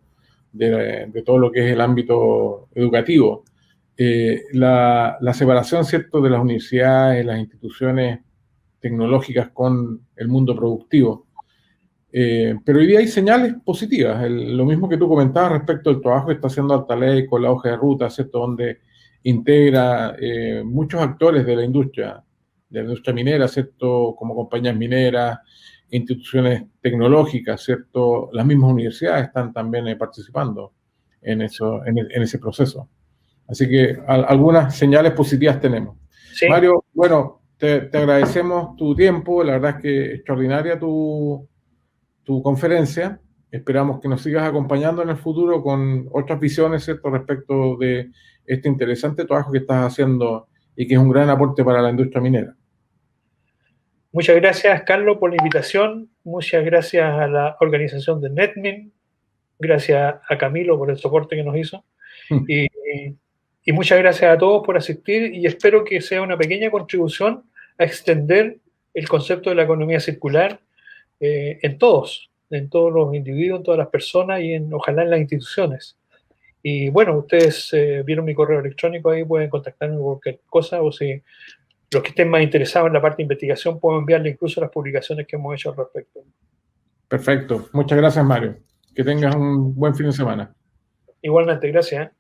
de todo lo que es el ámbito educativo. La separación, ¿cierto?, de las universidades, las instituciones tecnológicas con el mundo productivo. Pero hoy día hay señales positivas. Lo mismo que tú comentabas respecto al trabajo que está haciendo Altaley con la hoja de ruta, ¿cierto?, donde integra muchos actores de la industria minera, ¿cierto?, como compañías mineras, instituciones tecnológicas, ¿cierto?, las mismas universidades están también participando en ese proceso. Así que algunas señales positivas tenemos. ¿Sí? Mario, bueno, te agradecemos tu tiempo, la verdad es que extraordinaria tu conferencia. Esperamos que nos sigas acompañando en el futuro con otras visiones, ¿cierto?, respecto de este interesante trabajo que estás haciendo y que es un gran aporte para la industria minera. Muchas gracias, Carlos, por la invitación. Muchas gracias a la organización de NetMin. Gracias a Camilo por el soporte que nos hizo. Y muchas gracias a todos por asistir y espero que sea una pequeña contribución a extender el concepto de la economía circular en todos los individuos, en todas las personas y ojalá en las instituciones. Y bueno, ustedes vieron mi correo electrónico ahí, pueden contactarme por cualquier cosa o si los que estén más interesados en la parte de investigación puedo enviarle incluso las publicaciones que hemos hecho al respecto. Perfecto. Muchas gracias, Mario. Que tengas un buen fin de semana. Igualmente, gracias.